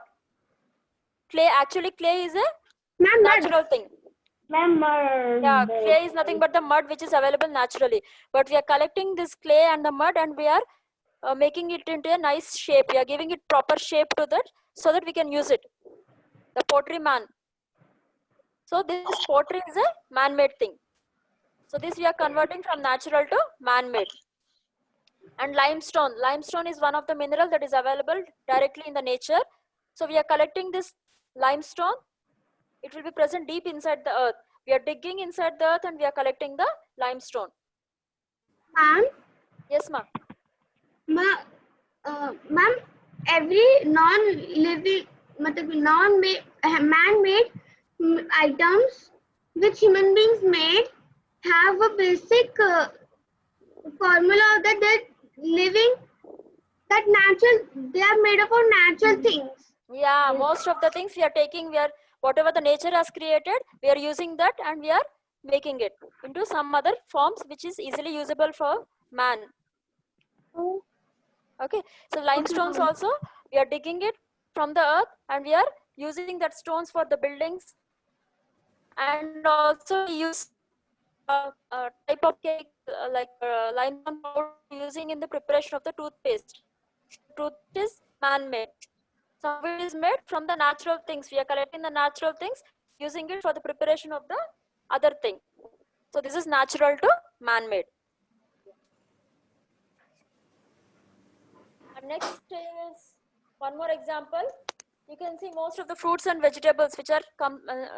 Speaker 2: clay. Actually, clay is a
Speaker 1: Ma'am,
Speaker 2: natural thing. Yeah, clay is nothing but the mud which is available naturally. But we are collecting this clay and the mud, and we are making it into a nice shape. We are giving it proper shape to that so that we can use it. The pottery man. So this pottery is a man-made thing. So this we are converting from natural to man-made. And limestone. Limestone is one of the mineral that is available directly in the nature. So we are collecting this limestone. It will be present deep inside the earth. We are digging inside the earth and we are collecting the limestone.
Speaker 1: ma'am,
Speaker 2: Yes, ma'am.
Speaker 1: ma'am, every non-living, man-made items which human beings made have a basic formula that living, that natural, they are made up of natural things.
Speaker 2: Yeah, most of the things we are taking, whatever the nature has created, we are using that and we are making it into some other forms which is easily usable for man. Okay, so limestones also, we are digging it from the earth and we are using that stones for the buildings, and also we use a type of cake like limestone powder using in the preparation of the toothpaste. Toothpaste is man-made. So it is made from the natural things. We are collecting the natural things, using it for the preparation of the other thing. So this is natural to man-made. And next is one more example. You can see most of the fruits and vegetables which are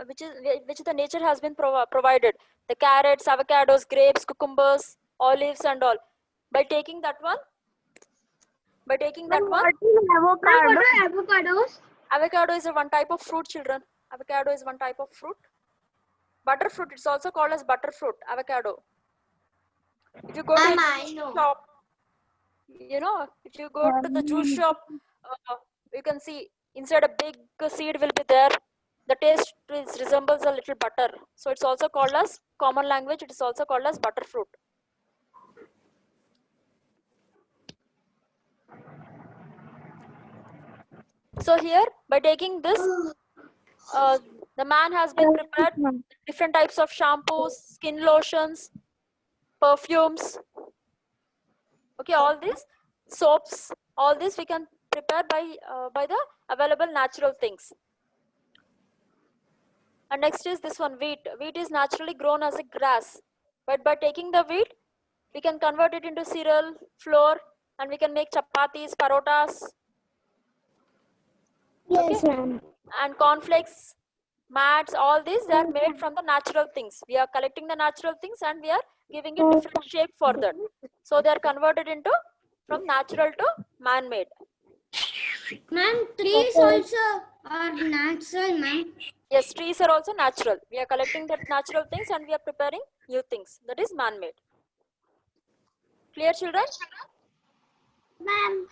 Speaker 2: which the nature has been provided. The carrots, avocados, grapes, cucumbers, olives, and all. By taking that one,
Speaker 1: Ma'am, what are avocados?
Speaker 2: avocado is one type of fruit, children. Avocado is one type of fruit. Butterfruit, it's also called as butterfruit, avocado. If you go to a juice shop, you know, if you go to the juice shop, you can see inside a big seed will be there. The taste resembles a little butter. So it's also called as, common language, it is also called as butterfruit. So here, by taking this, the man has been prepared different types of shampoos, skin lotions, perfumes. Okay, all these soaps, all this we can prepare by the available natural things. And next is this one, wheat. Wheat is naturally grown as a grass, but by taking the wheat, we can convert it into cereal, flour, and we can make chapatis, parotas.
Speaker 3: Yes, ma'am.
Speaker 2: And cornflakes, mats, all these, they are made from the natural things. We are collecting the natural things and we are giving it different shape for that. So they are converted into from natural to man-made.
Speaker 3: Ma'am, trees also are natural, ma'am.
Speaker 2: Yes, trees are also natural. We are collecting that natural things and we are preparing new things. That is man-made. Clear, children?
Speaker 3: Ma'am.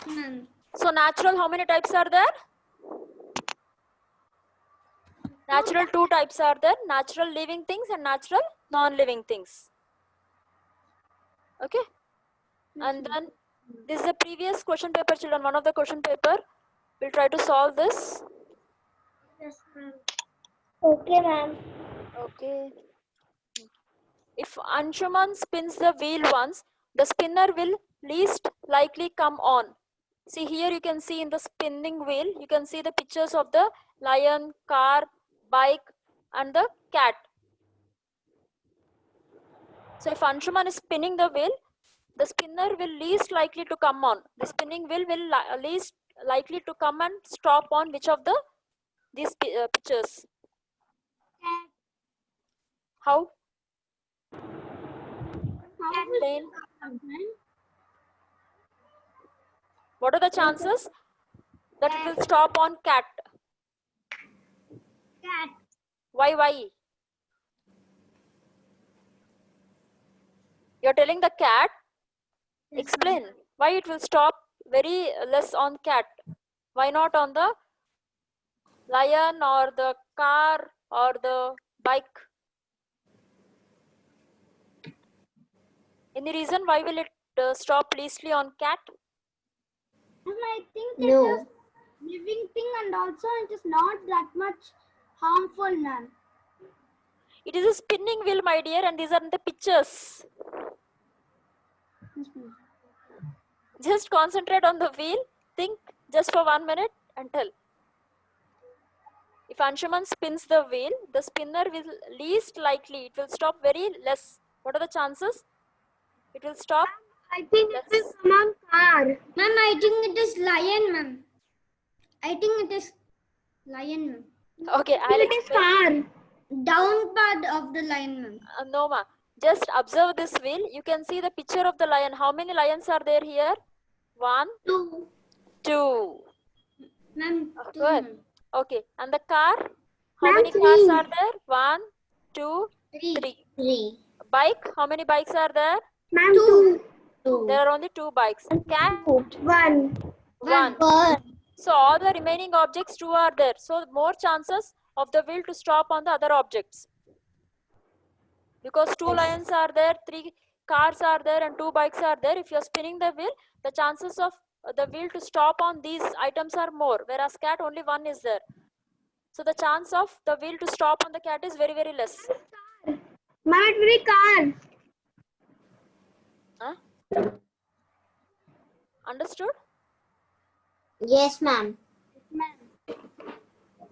Speaker 3: Ma'am.
Speaker 2: So natural, how many types are there? Natural, 2 types are there. Natural living things and natural non-living things. Okay. And then this is a previous question paper, children. One of the question paper. We'll try to solve this.
Speaker 3: Yes, ma'am. Okay, ma'am.
Speaker 2: Okay. If Anshuman spins the wheel once, the spinner will least likely come on. See here, you can see in the spinning wheel, you can see the pictures of the lion, car, bike, and the cat. So if Anshuman is spinning the wheel, the spinner will least likely to come on. The spinning wheel will least likely to come and stop on which of these pictures? How? Explain. What are the chances that it will stop on cat?
Speaker 3: Cat.
Speaker 2: Why? You're telling the cat. Explain why it will stop very less on cat. Why not on the lion or the car or the bike? Any reason why will it stop leastly on cat?
Speaker 3: I think
Speaker 6: No.
Speaker 3: it is living thing and also it is not that much harmful, ma'am.
Speaker 2: It is a spinning wheel, my dear, and these are the pictures. Just concentrate on the wheel. Think just for 1 minute and tell. If Anshuman spins the wheel, the spinner will least likely, it will stop very less. What are the chances? It will stop
Speaker 1: I think it will
Speaker 2: less.
Speaker 1: come on car.
Speaker 3: Ma'am, I think it is lion, ma'am. I think it is lion, ma'am.
Speaker 2: Okay, I'll
Speaker 1: It is
Speaker 2: explain.
Speaker 1: car.
Speaker 3: Down part of the lion, ma'am.
Speaker 2: No, ma. Just observe this wheel. You can see the picture of the lion. How many lions are there here? 1, 2.
Speaker 3: Ma'am, two,
Speaker 2: Good.
Speaker 3: ma'am.
Speaker 2: Okay. And the car? How
Speaker 1: Ma'am,
Speaker 2: many cars
Speaker 1: 3.
Speaker 2: are there? 1, 2,
Speaker 3: Three.
Speaker 2: 3.
Speaker 6: 3.
Speaker 2: Bike? How many bikes are there?
Speaker 1: Ma'am, 2.
Speaker 6: 2.
Speaker 2: There are only 2 bikes. Cat?
Speaker 1: 1.
Speaker 2: 1.
Speaker 6: 4.
Speaker 2: So all the remaining objects 2 are there. So more chances of the wheel to stop on the other objects. Because 2 lions are there, 3 cars are there, and 2 bikes are there. If you're spinning the wheel, the chances of the wheel to stop on these items are more. Whereas cat, only 1 is there. So the chance of the wheel to stop on the cat is very, very less.
Speaker 1: Ma'am, it will be car.
Speaker 2: Huh? Understood?
Speaker 6: Yes, ma'am.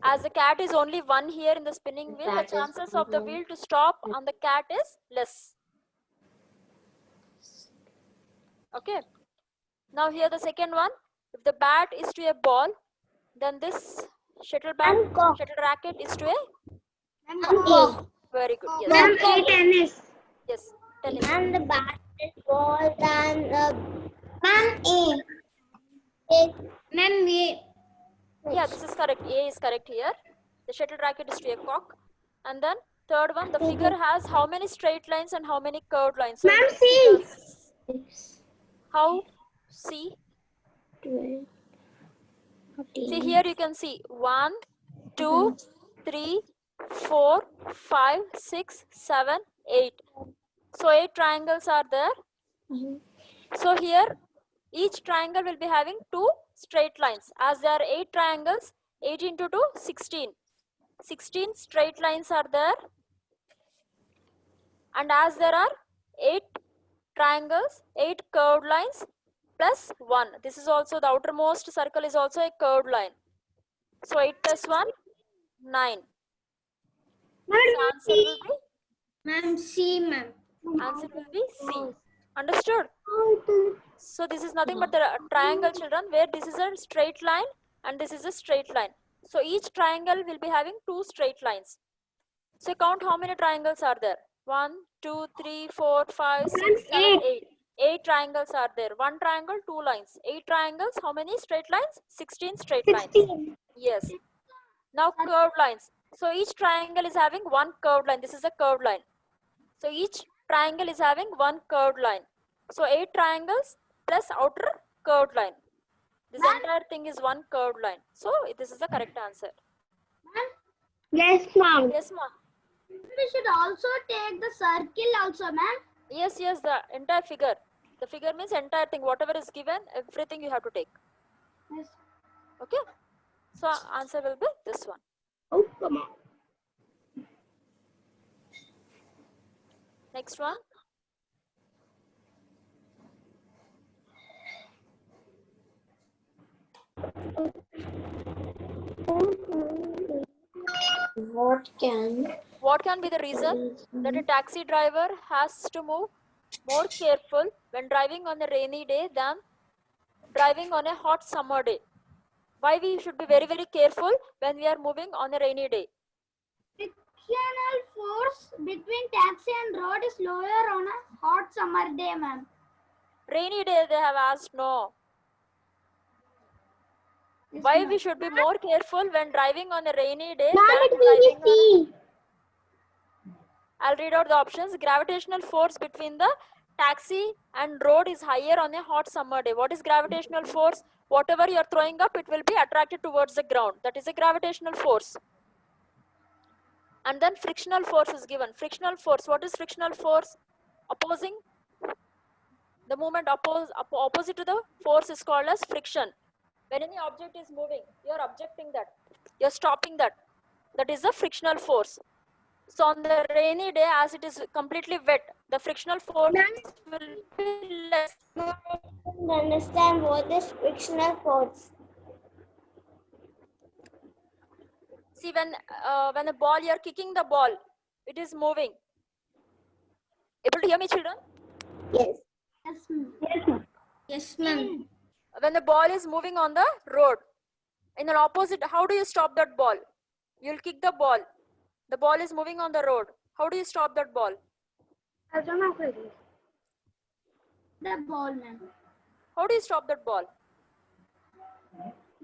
Speaker 2: As the cat is only 1 here in the spinning wheel, the
Speaker 6: Cat is
Speaker 2: chances of the
Speaker 6: one.
Speaker 2: wheel to stop on the cat is less. Okay. Now here the second one. If the bat is to a ball, then this shuttle racket is to a very good. Yes.
Speaker 1: Ma'am, A tennis.
Speaker 2: Yes. Tennis.
Speaker 6: And the bat is ball than ma'am A. A.
Speaker 3: Ma'am, we
Speaker 2: Yeah, this is correct. A is correct here. The shuttle racket is to a cock. And then third one, the figure has how many straight lines and how many curved lines? So
Speaker 1: Ma'am,
Speaker 2: in this
Speaker 1: C.
Speaker 2: figure, how? See.
Speaker 6: 12.
Speaker 2: See here you can see 1, 2, 3, 4, 5, 6, 7, 8. So 8 triangles are there. So here each triangle will be having 2 straight lines. As there are 8 triangles, 8 into 2, 16. 16 straight lines are there. And as there are 8 triangles, 8 curved lines plus 1. This is also the outermost circle is also a curved line. So 8 plus 1, 9.
Speaker 1: Ma'am,
Speaker 2: So answer will be
Speaker 3: ma'am, C, ma'am.
Speaker 2: Answer will be C. Understood? So this is nothing but the triangle, children, where this is a straight line and this is a straight line. So each triangle will be having 2 straight lines. So count how many triangles are there. 1, 2, 3, 4, 5, 6, 7, 8. 8 triangles are there. 1 triangle, 2 lines. 8 triangles, how many straight lines? 16 straight lines.
Speaker 1: 16.
Speaker 2: Yes. Now curved lines. So each triangle is having 1 curved line. This is a curved line. So each triangle is having 1 curved line. So 8 triangles plus outer curved line. This entire thing is 1 curved line. So this is the correct answer.
Speaker 1: Yes, ma'am.
Speaker 2: Yes, ma.
Speaker 3: We should also take the circle also, ma'am.
Speaker 2: Yes, yes, the entire figure. The figure means entire thing. Whatever is given, everything you have to take.
Speaker 3: Yes.
Speaker 2: Okay. So answer will be this one.
Speaker 1: Oh, come on.
Speaker 2: Next one. What can be the reason that a taxi driver has to move more careful when driving on a rainy day than driving on a hot summer day? Why we should be very, very careful when we are moving on a rainy day?
Speaker 3: Frictional force between taxi and road is lower on a hot summer day, ma'am.
Speaker 2: Rainy day, they have asked, no.
Speaker 3: Yes,
Speaker 2: Why
Speaker 3: ma'am.
Speaker 2: we should be more careful when driving on a rainy day
Speaker 1: Ma'am,
Speaker 2: than
Speaker 1: it will
Speaker 2: driving
Speaker 1: be C.
Speaker 2: I'll read out the options. Gravitational force between the taxi and road is higher on a hot summer day. What is gravitational force? Whatever you are throwing up, it will be attracted towards the ground. That is a gravitational force. And then frictional force is given. Frictional force. What is frictional force? Opposing. The movement opposite to the force is called as friction. When any object is moving, you're objecting that. You're stopping that. That is the frictional force. So on the rainy day, as it is completely wet, the frictional force will be less.
Speaker 6: I don't understand what is frictional force.
Speaker 2: See, when a ball, you're kicking the ball, it is moving. Able to hear me, children?
Speaker 6: Yes.
Speaker 3: Yes, ma'am.
Speaker 6: Yes, ma'am.
Speaker 2: When the ball is moving on the road, in an opposite, how do you stop that ball? You'll kick the ball. The ball is moving on the road. How do you stop that ball?
Speaker 3: The ball, ma'am.
Speaker 2: How do you stop that ball?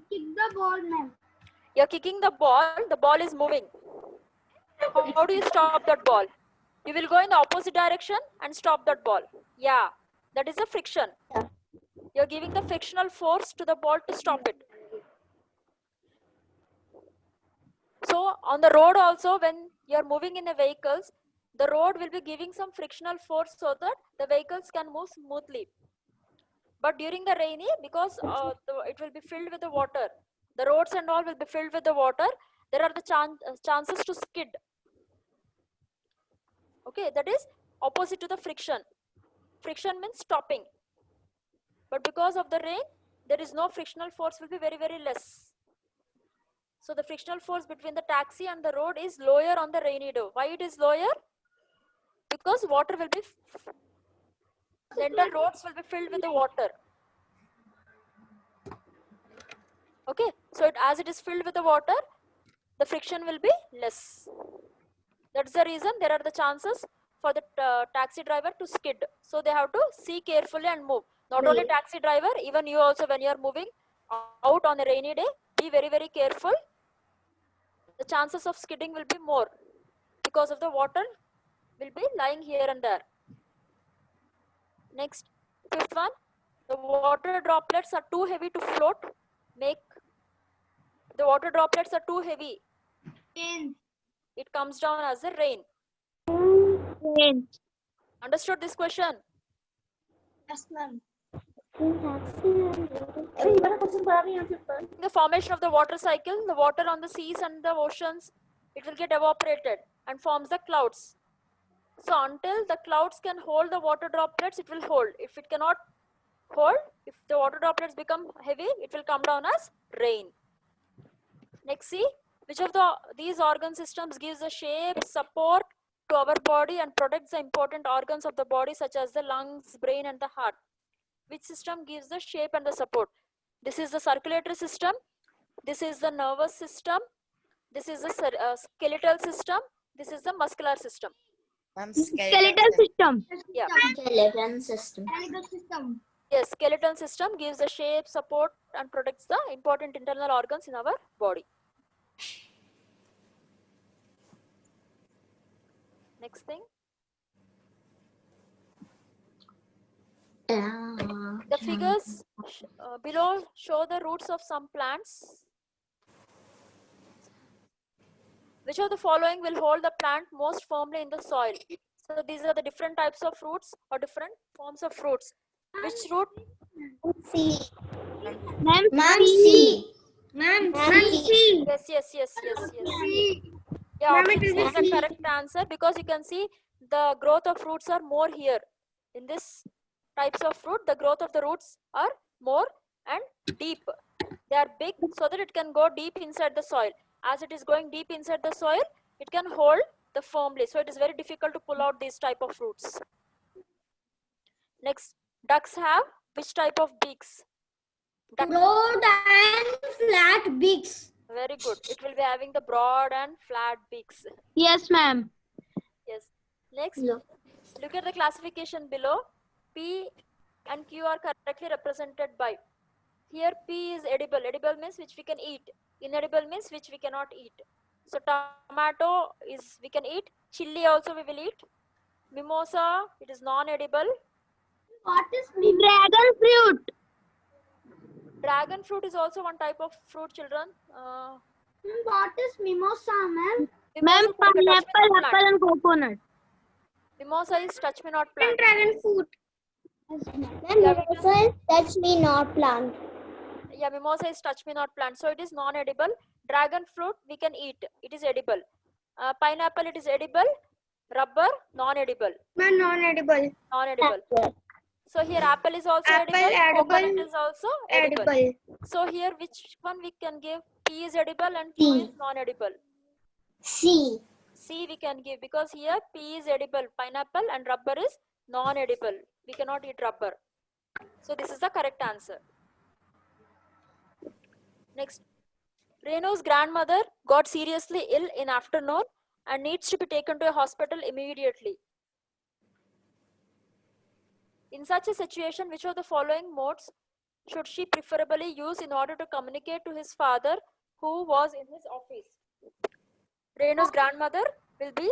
Speaker 3: Kick the ball, ma'am.
Speaker 2: You're kicking the ball is moving. How do you stop that ball? You will go in the opposite direction and stop that ball. Yeah, that is a friction. You're giving the frictional force to the ball to stop it. So on the road also, when you're moving in a vehicles, the road will be giving some frictional force so that the vehicles can move smoothly. But during the rainy, because it will be filled with the water, the roads and all will be filled with the water, there are the chances to skid. Okay, that is opposite to the friction. Friction means stopping. But because of the rain, there is no frictional force, will be very, very less. So the frictional force between the taxi and the road is lower on the rainy day. Why it is lower? Because water will be, the entire roads will be filled with the water. Okay, so as it is filled with the water, the friction will be less. That's the reason there are the chances for the taxi driver to skid. So they have to see carefully and move. Not only taxi driver, even you also, when you are moving out on a rainy day, be very, very careful. The chances of skidding will be more because of the water will be lying here and there. Next, fifth one, the water droplets are too heavy to float. The water droplets are too heavy. It comes down as a rain.
Speaker 6: Rain.
Speaker 2: Understood this question?
Speaker 6: Yes, ma'am.
Speaker 2: The formation of the water cycle, the water on the seas and the oceans, it will get evaporated and forms the clouds. So until the clouds can hold the water droplets, it will hold. If it cannot hold, if the water droplets become heavy, it will come down as rain. Next, see, which of these organ systems gives the shape, support to our body and protects the important organs of the body such as the lungs, brain and the heart. Which system gives the shape and the support? This is the circulatory system. This is the nervous system. This is the skeletal system. This is the muscular system.
Speaker 6: Skeletal system.
Speaker 2: Yeah.
Speaker 6: Skeleton system.
Speaker 2: Yes, skeletal system gives the shape, support and protects the important internal organs in our body. Next thing. The figures below show the roots of some plants. Which of the following will hold the plant most firmly in the soil? So these are the different types of roots or different forms of roots. Which root?
Speaker 6: C.
Speaker 3: Ma'am,
Speaker 6: C.
Speaker 3: Ma'am,
Speaker 6: C.
Speaker 2: Yes. Yeah,
Speaker 1: Ma'am,
Speaker 2: option
Speaker 1: it
Speaker 2: C
Speaker 1: will
Speaker 2: is the correct answer because you can see the growth of roots are more here. In this types of fruit, the growth of the roots are more and deep. They are big so that it can go deep inside the soil. As it is going deep inside the soil, it can hold the firmly. So it is very difficult to pull out these type of fruits. Next, ducks have which type of beaks?
Speaker 3: broad and flat beaks.
Speaker 2: Very good. It will be having the broad and flat beaks.
Speaker 3: Yes, ma'am.
Speaker 2: Yes. Next, look at the classification below. P and Q are correctly represented by. Here P is edible. Edible means which we can eat. Inedible means which we cannot eat. So tomato is we can eat. Chili also we will eat. Mimosa, it is non-edible.
Speaker 3: What is
Speaker 6: Dragon fruit.
Speaker 2: Dragon fruit is also one type of fruit, children.
Speaker 3: what is mimosa, ma'am?
Speaker 6: Ma'am,
Speaker 2: Mimosa is like a touch me
Speaker 6: pineapple,
Speaker 2: not
Speaker 6: apple,
Speaker 2: plant.
Speaker 6: and coconut.
Speaker 2: Mimosa is touch me not plant.
Speaker 1: Dragon fruit.
Speaker 6: Ma'am, mimosa is touch me not plant.
Speaker 2: Yeah, mimosa is touch me not plant, so it is non-edible. Dragon fruit we can eat, it is edible. Pineapple, it is edible. Rubber, non-edible.
Speaker 1: Ma'am, non-edible.
Speaker 2: Non-edible. So here apple is also
Speaker 1: Apple,
Speaker 2: edible. Coconut
Speaker 1: edible.
Speaker 2: is also edible.
Speaker 1: Edible.
Speaker 2: So here which one we can give? P is edible and Q is non-edible.
Speaker 6: C.
Speaker 2: C we can give because here P is edible, pineapple, and rubber is non-edible. We cannot eat rubber. So this is the correct answer. Next. Renu's grandmother got seriously ill in afternoon and needs to be taken to a hospital immediately. In such a situation, which of the following modes should she preferably use in order to communicate to his father who was in his office? Renu's grandmother will be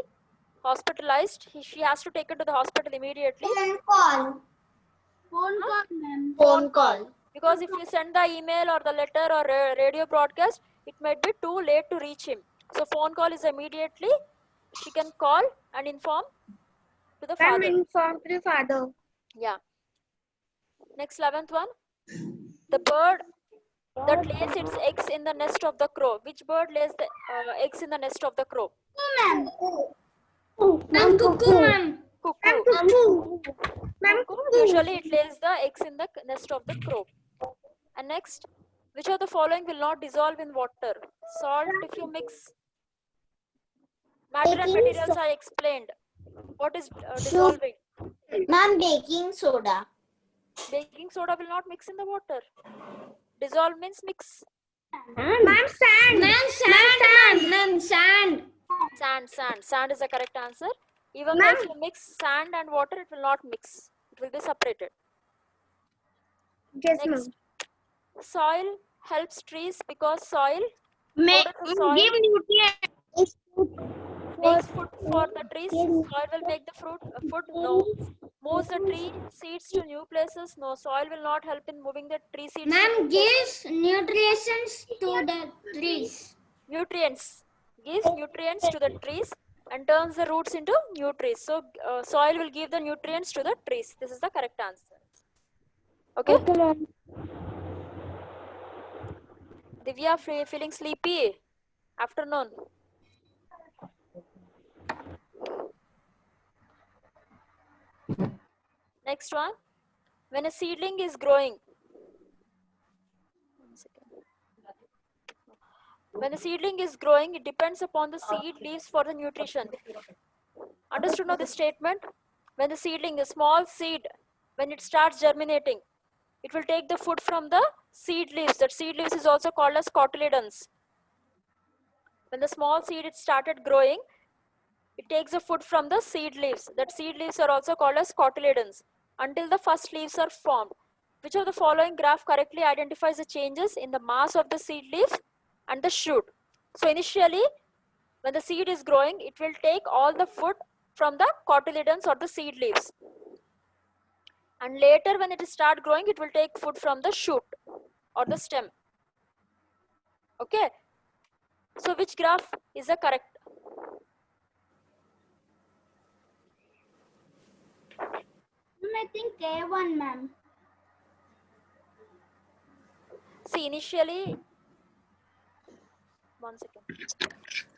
Speaker 2: hospitalized. She has to take her to the hospital immediately.
Speaker 6: Phone call.
Speaker 3: Phone call, ma'am.
Speaker 6: Phone call.
Speaker 2: Because if you send the email or the letter or radio broadcast, it might be too late to reach him. So phone call is immediately. She can call and inform to the
Speaker 1: Ma'am,
Speaker 2: father.
Speaker 1: inform to the father.
Speaker 2: Yeah. Next, 11th one. The bird that lays its eggs in the nest of the crow. Which bird lays the eggs in the nest of the crow?
Speaker 3: Ma'am.
Speaker 6: Ma'am, cuckoo.
Speaker 3: Ma'am.
Speaker 2: Cuckoo.
Speaker 1: Ma'am,
Speaker 2: Cuckoo. Usually it lays the eggs in the nest of the crow. And next, which of the following will not dissolve in water? Salt if you mix. Matter and
Speaker 6: Baking
Speaker 2: materials I explained. What is dissolving?
Speaker 6: Ma'am, baking soda.
Speaker 2: Baking soda will not mix in the water. Dissolve means mix.
Speaker 1: ma'am, sand.
Speaker 3: Ma'am, sand. Ma'am, sand.
Speaker 2: Sand is the correct answer. Even though if you mix sand and water, it will not mix. It will be separated.
Speaker 1: Yes, ma'am.
Speaker 2: Next, soil helps trees because soil
Speaker 3: May
Speaker 2: powder to soil
Speaker 3: give nutrients.
Speaker 2: makes food for the trees. Soil will make the food. No. Moves the tree seeds to new places. No. Soil will not help in moving the tree seeds.
Speaker 3: Ma'am, gives nutrients to the trees.
Speaker 2: Nutrients. Gives nutrients to the trees and turns the roots into new trees. So soil will give the nutrients to the trees. This is the correct answer. Okay. Divya, feeling sleepy? Afternoon. Next one. When a seedling is growing. When a seedling is growing, it depends upon the seed leaves for the nutrition. Understood now this statement? When the seedling, a small seed, when it starts germinating, it will take the food from the seed leaves. That seed leaves is also called as cotyledons. When the small seed it started growing, it takes the food from the seed leaves. That seed leaves are also called as cotyledons until the first leaves are formed. Which of the following graph correctly identifies the changes in the mass of the seed leaves and the shoot? So initially, when the seed is growing, it will take all the food from the cotyledons or the seed leaves. And later when it start growing, it will take food from the shoot or the stem. Okay. So which graph is the correct?
Speaker 3: I think A1, ma'am.
Speaker 2: See, initially, one second.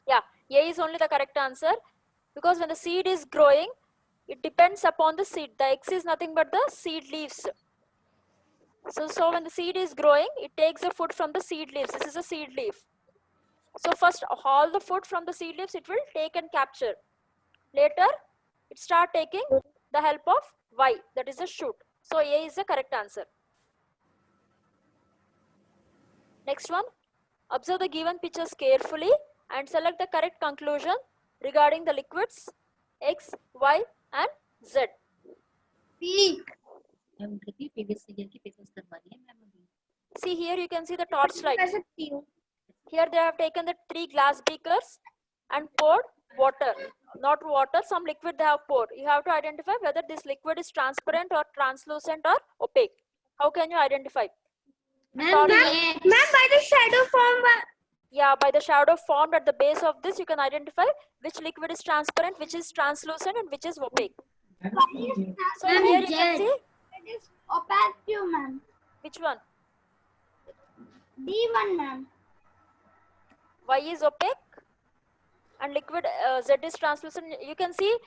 Speaker 2: Yeah, A is only the correct answer because when the seed is growing, it depends upon the seed. The X is nothing but the seed leaves. So when the seed is growing, it takes the food from the seed leaves. This is a seed leaf. So first, all the food from the seed leaves, it will take and capture. Later, it start taking the help of Y, that is the shoot. So A is the correct answer. Next one, observe the given pictures carefully and select the correct conclusion regarding the liquids X, Y and Z.
Speaker 1: P.
Speaker 2: See here you can see the torchlight. Here they have taken the 3 glass beakers and poured water. Not water, some liquid they have poured. You have to identify whether this liquid is transparent or translucent or opaque. How can you identify?
Speaker 3: Ma'am,
Speaker 1: Ma'am, by the shadow form.
Speaker 2: Yeah, by the shadow formed at the base of this, you can identify which liquid is transparent, which is translucent, and which is opaque. So
Speaker 3: Ma'am,
Speaker 2: here you can see
Speaker 3: it is opaque too, ma'am.
Speaker 2: which one?
Speaker 3: D1, ma'am.
Speaker 2: Y is opaque and liquid Z is translucent. You can see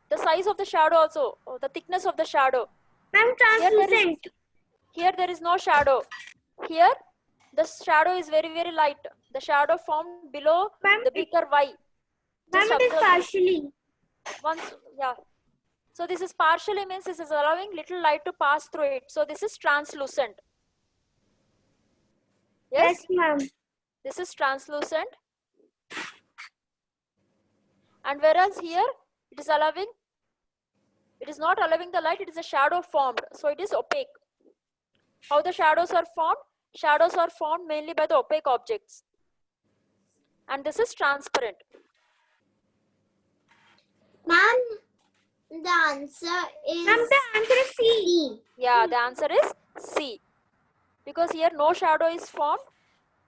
Speaker 2: the size of the shadow also, or the thickness of the shadow.
Speaker 1: Ma'am, translucent.
Speaker 2: Here there is no shadow. Here the shadow is very, very light. The shadow formed below
Speaker 1: Ma'am,
Speaker 2: the beaker Y.
Speaker 1: Ma'am,
Speaker 2: Just
Speaker 1: it is
Speaker 2: observe this.
Speaker 1: partially.
Speaker 2: Once, yeah. So this is partially means this is allowing little light to pass through it. So this is translucent. Yes?
Speaker 1: Yes, ma'am.
Speaker 2: This is translucent. And whereas here it is allowing, it is not allowing the light, it is a shadow formed. So it is opaque. How the shadows are formed? Shadows are formed mainly by the opaque objects. And this is transparent.
Speaker 6: Ma'am, the answer is
Speaker 1: Ma'am, the answer is C.
Speaker 6: C.
Speaker 2: Yeah, the answer is C. Because here no shadow is formed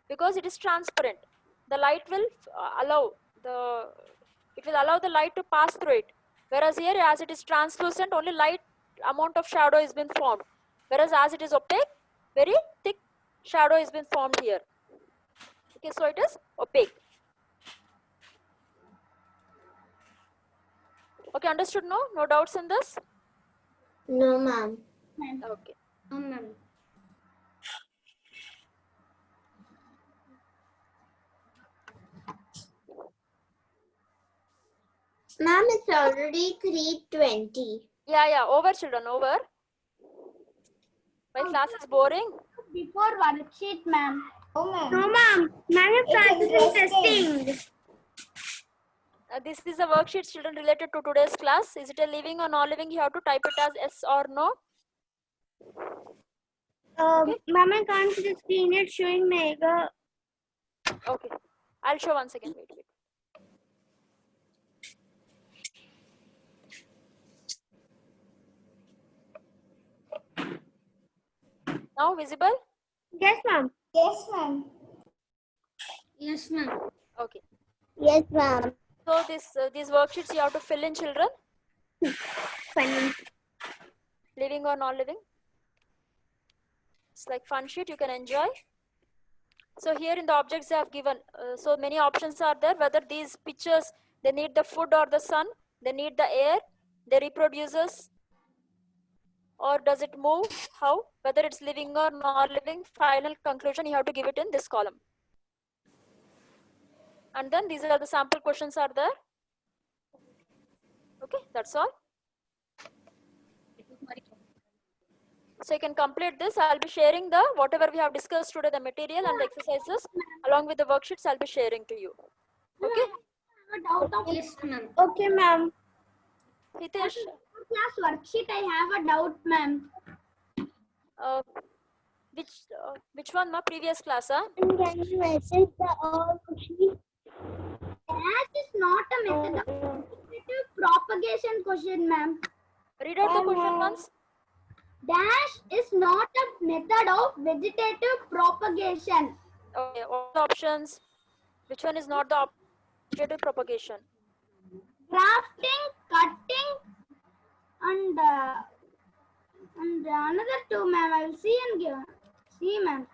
Speaker 2: because it is transparent. The light will allow the light to pass through it. Whereas here, as it is translucent, only light amount of shadow is been formed. Whereas as it is opaque, very thick shadow is been formed here. Okay, so it is opaque. Okay, understood? No? No doubts in this?
Speaker 6: No, ma'am.
Speaker 2: Okay.
Speaker 3: Ma'am.
Speaker 6: Ma'am, it's already 3:20.
Speaker 2: Yeah, over children, over. My class is boring.
Speaker 3: Before worksheet, ma'am.
Speaker 6: Oh, ma'am.
Speaker 1: No, ma'am. Ma'am,
Speaker 6: It's
Speaker 1: translucent testing.
Speaker 2: This is a worksheet, children, related to today's class. Is it a living or non-living? You have to type it as yes or no.
Speaker 1: Ma'am, I can't see the screen. It's showing mega.
Speaker 2: Okay. I'll show once again. Wait. Now visible?
Speaker 1: Yes, ma'am.
Speaker 6: Yes, ma'am.
Speaker 3: Yes, ma'am.
Speaker 2: Okay.
Speaker 6: Yes, ma'am.
Speaker 2: So these worksheets you have to fill in, children.
Speaker 1: Funny.
Speaker 2: Living or non-living. It's like fun sheet you can enjoy. So here in the objects they have given, so many options are there. Whether these pictures they need the food or the sun, they need the air, they reproduces, or does it move? How? Whether it's living or non-living. Final conclusion you have to give it in this column. And then these are the sample questions are there. Okay, that's all. So you can complete this. I'll be sharing the whatever we have discussed today, the material and the exercises along with the worksheets I'll be sharing to you. Okay?
Speaker 3: I have a doubt of yes, ma'am.
Speaker 1: Okay, ma'am.
Speaker 2: Hitesh,
Speaker 3: Class worksheet, I have a doubt, ma'am.
Speaker 2: which one, ma? Previous class, huh?
Speaker 6: Can you message the question?
Speaker 3: Dash is not a method of vegetative propagation question, ma'am.
Speaker 2: Read out the question once.
Speaker 3: Dash is not a method of vegetative propagation.
Speaker 2: Okay, all the options. Which one is not the vegetative propagation?
Speaker 3: Grafting, cutting, and another two, ma'am. I will see and give. See, ma'am.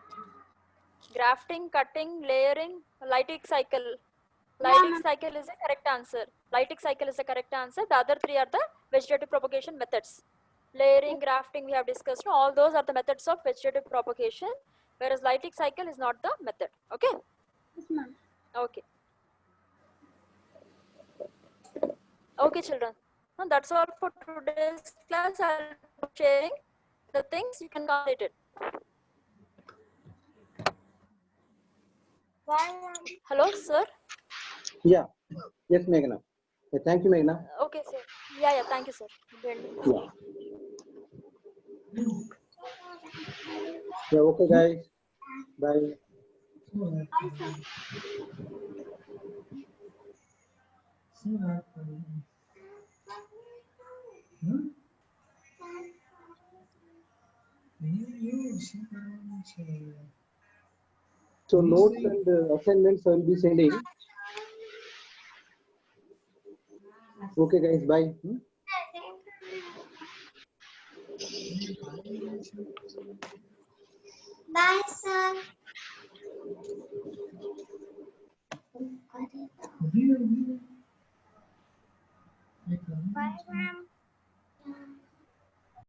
Speaker 2: Grafting, cutting, layering, lytic cycle.
Speaker 3: Yeah,
Speaker 2: Lytic
Speaker 3: ma'am.
Speaker 2: cycle is the correct answer. Lytic cycle is the correct answer. The other three are the vegetative propagation methods. Layering, grafting, we have discussed. All those are the methods of vegetative propagation, whereas lytic cycle is not the method. Okay?
Speaker 3: Yes, ma'am.
Speaker 2: Okay. Okay, children. Now that's all for today's class. I'll be sharing the things you can complete it. Hello, sir.
Speaker 7: Yeah. Yes, Meghna. Yeah, thank you, Meghna.
Speaker 2: Okay, sir. Yeah. Thank you, sir.
Speaker 7: Yeah. Yeah. Okay, guys. Bye. So notes and assignments I will be sending. Okay, guys. Bye.
Speaker 6: Bye, sir. Bye, ma'am.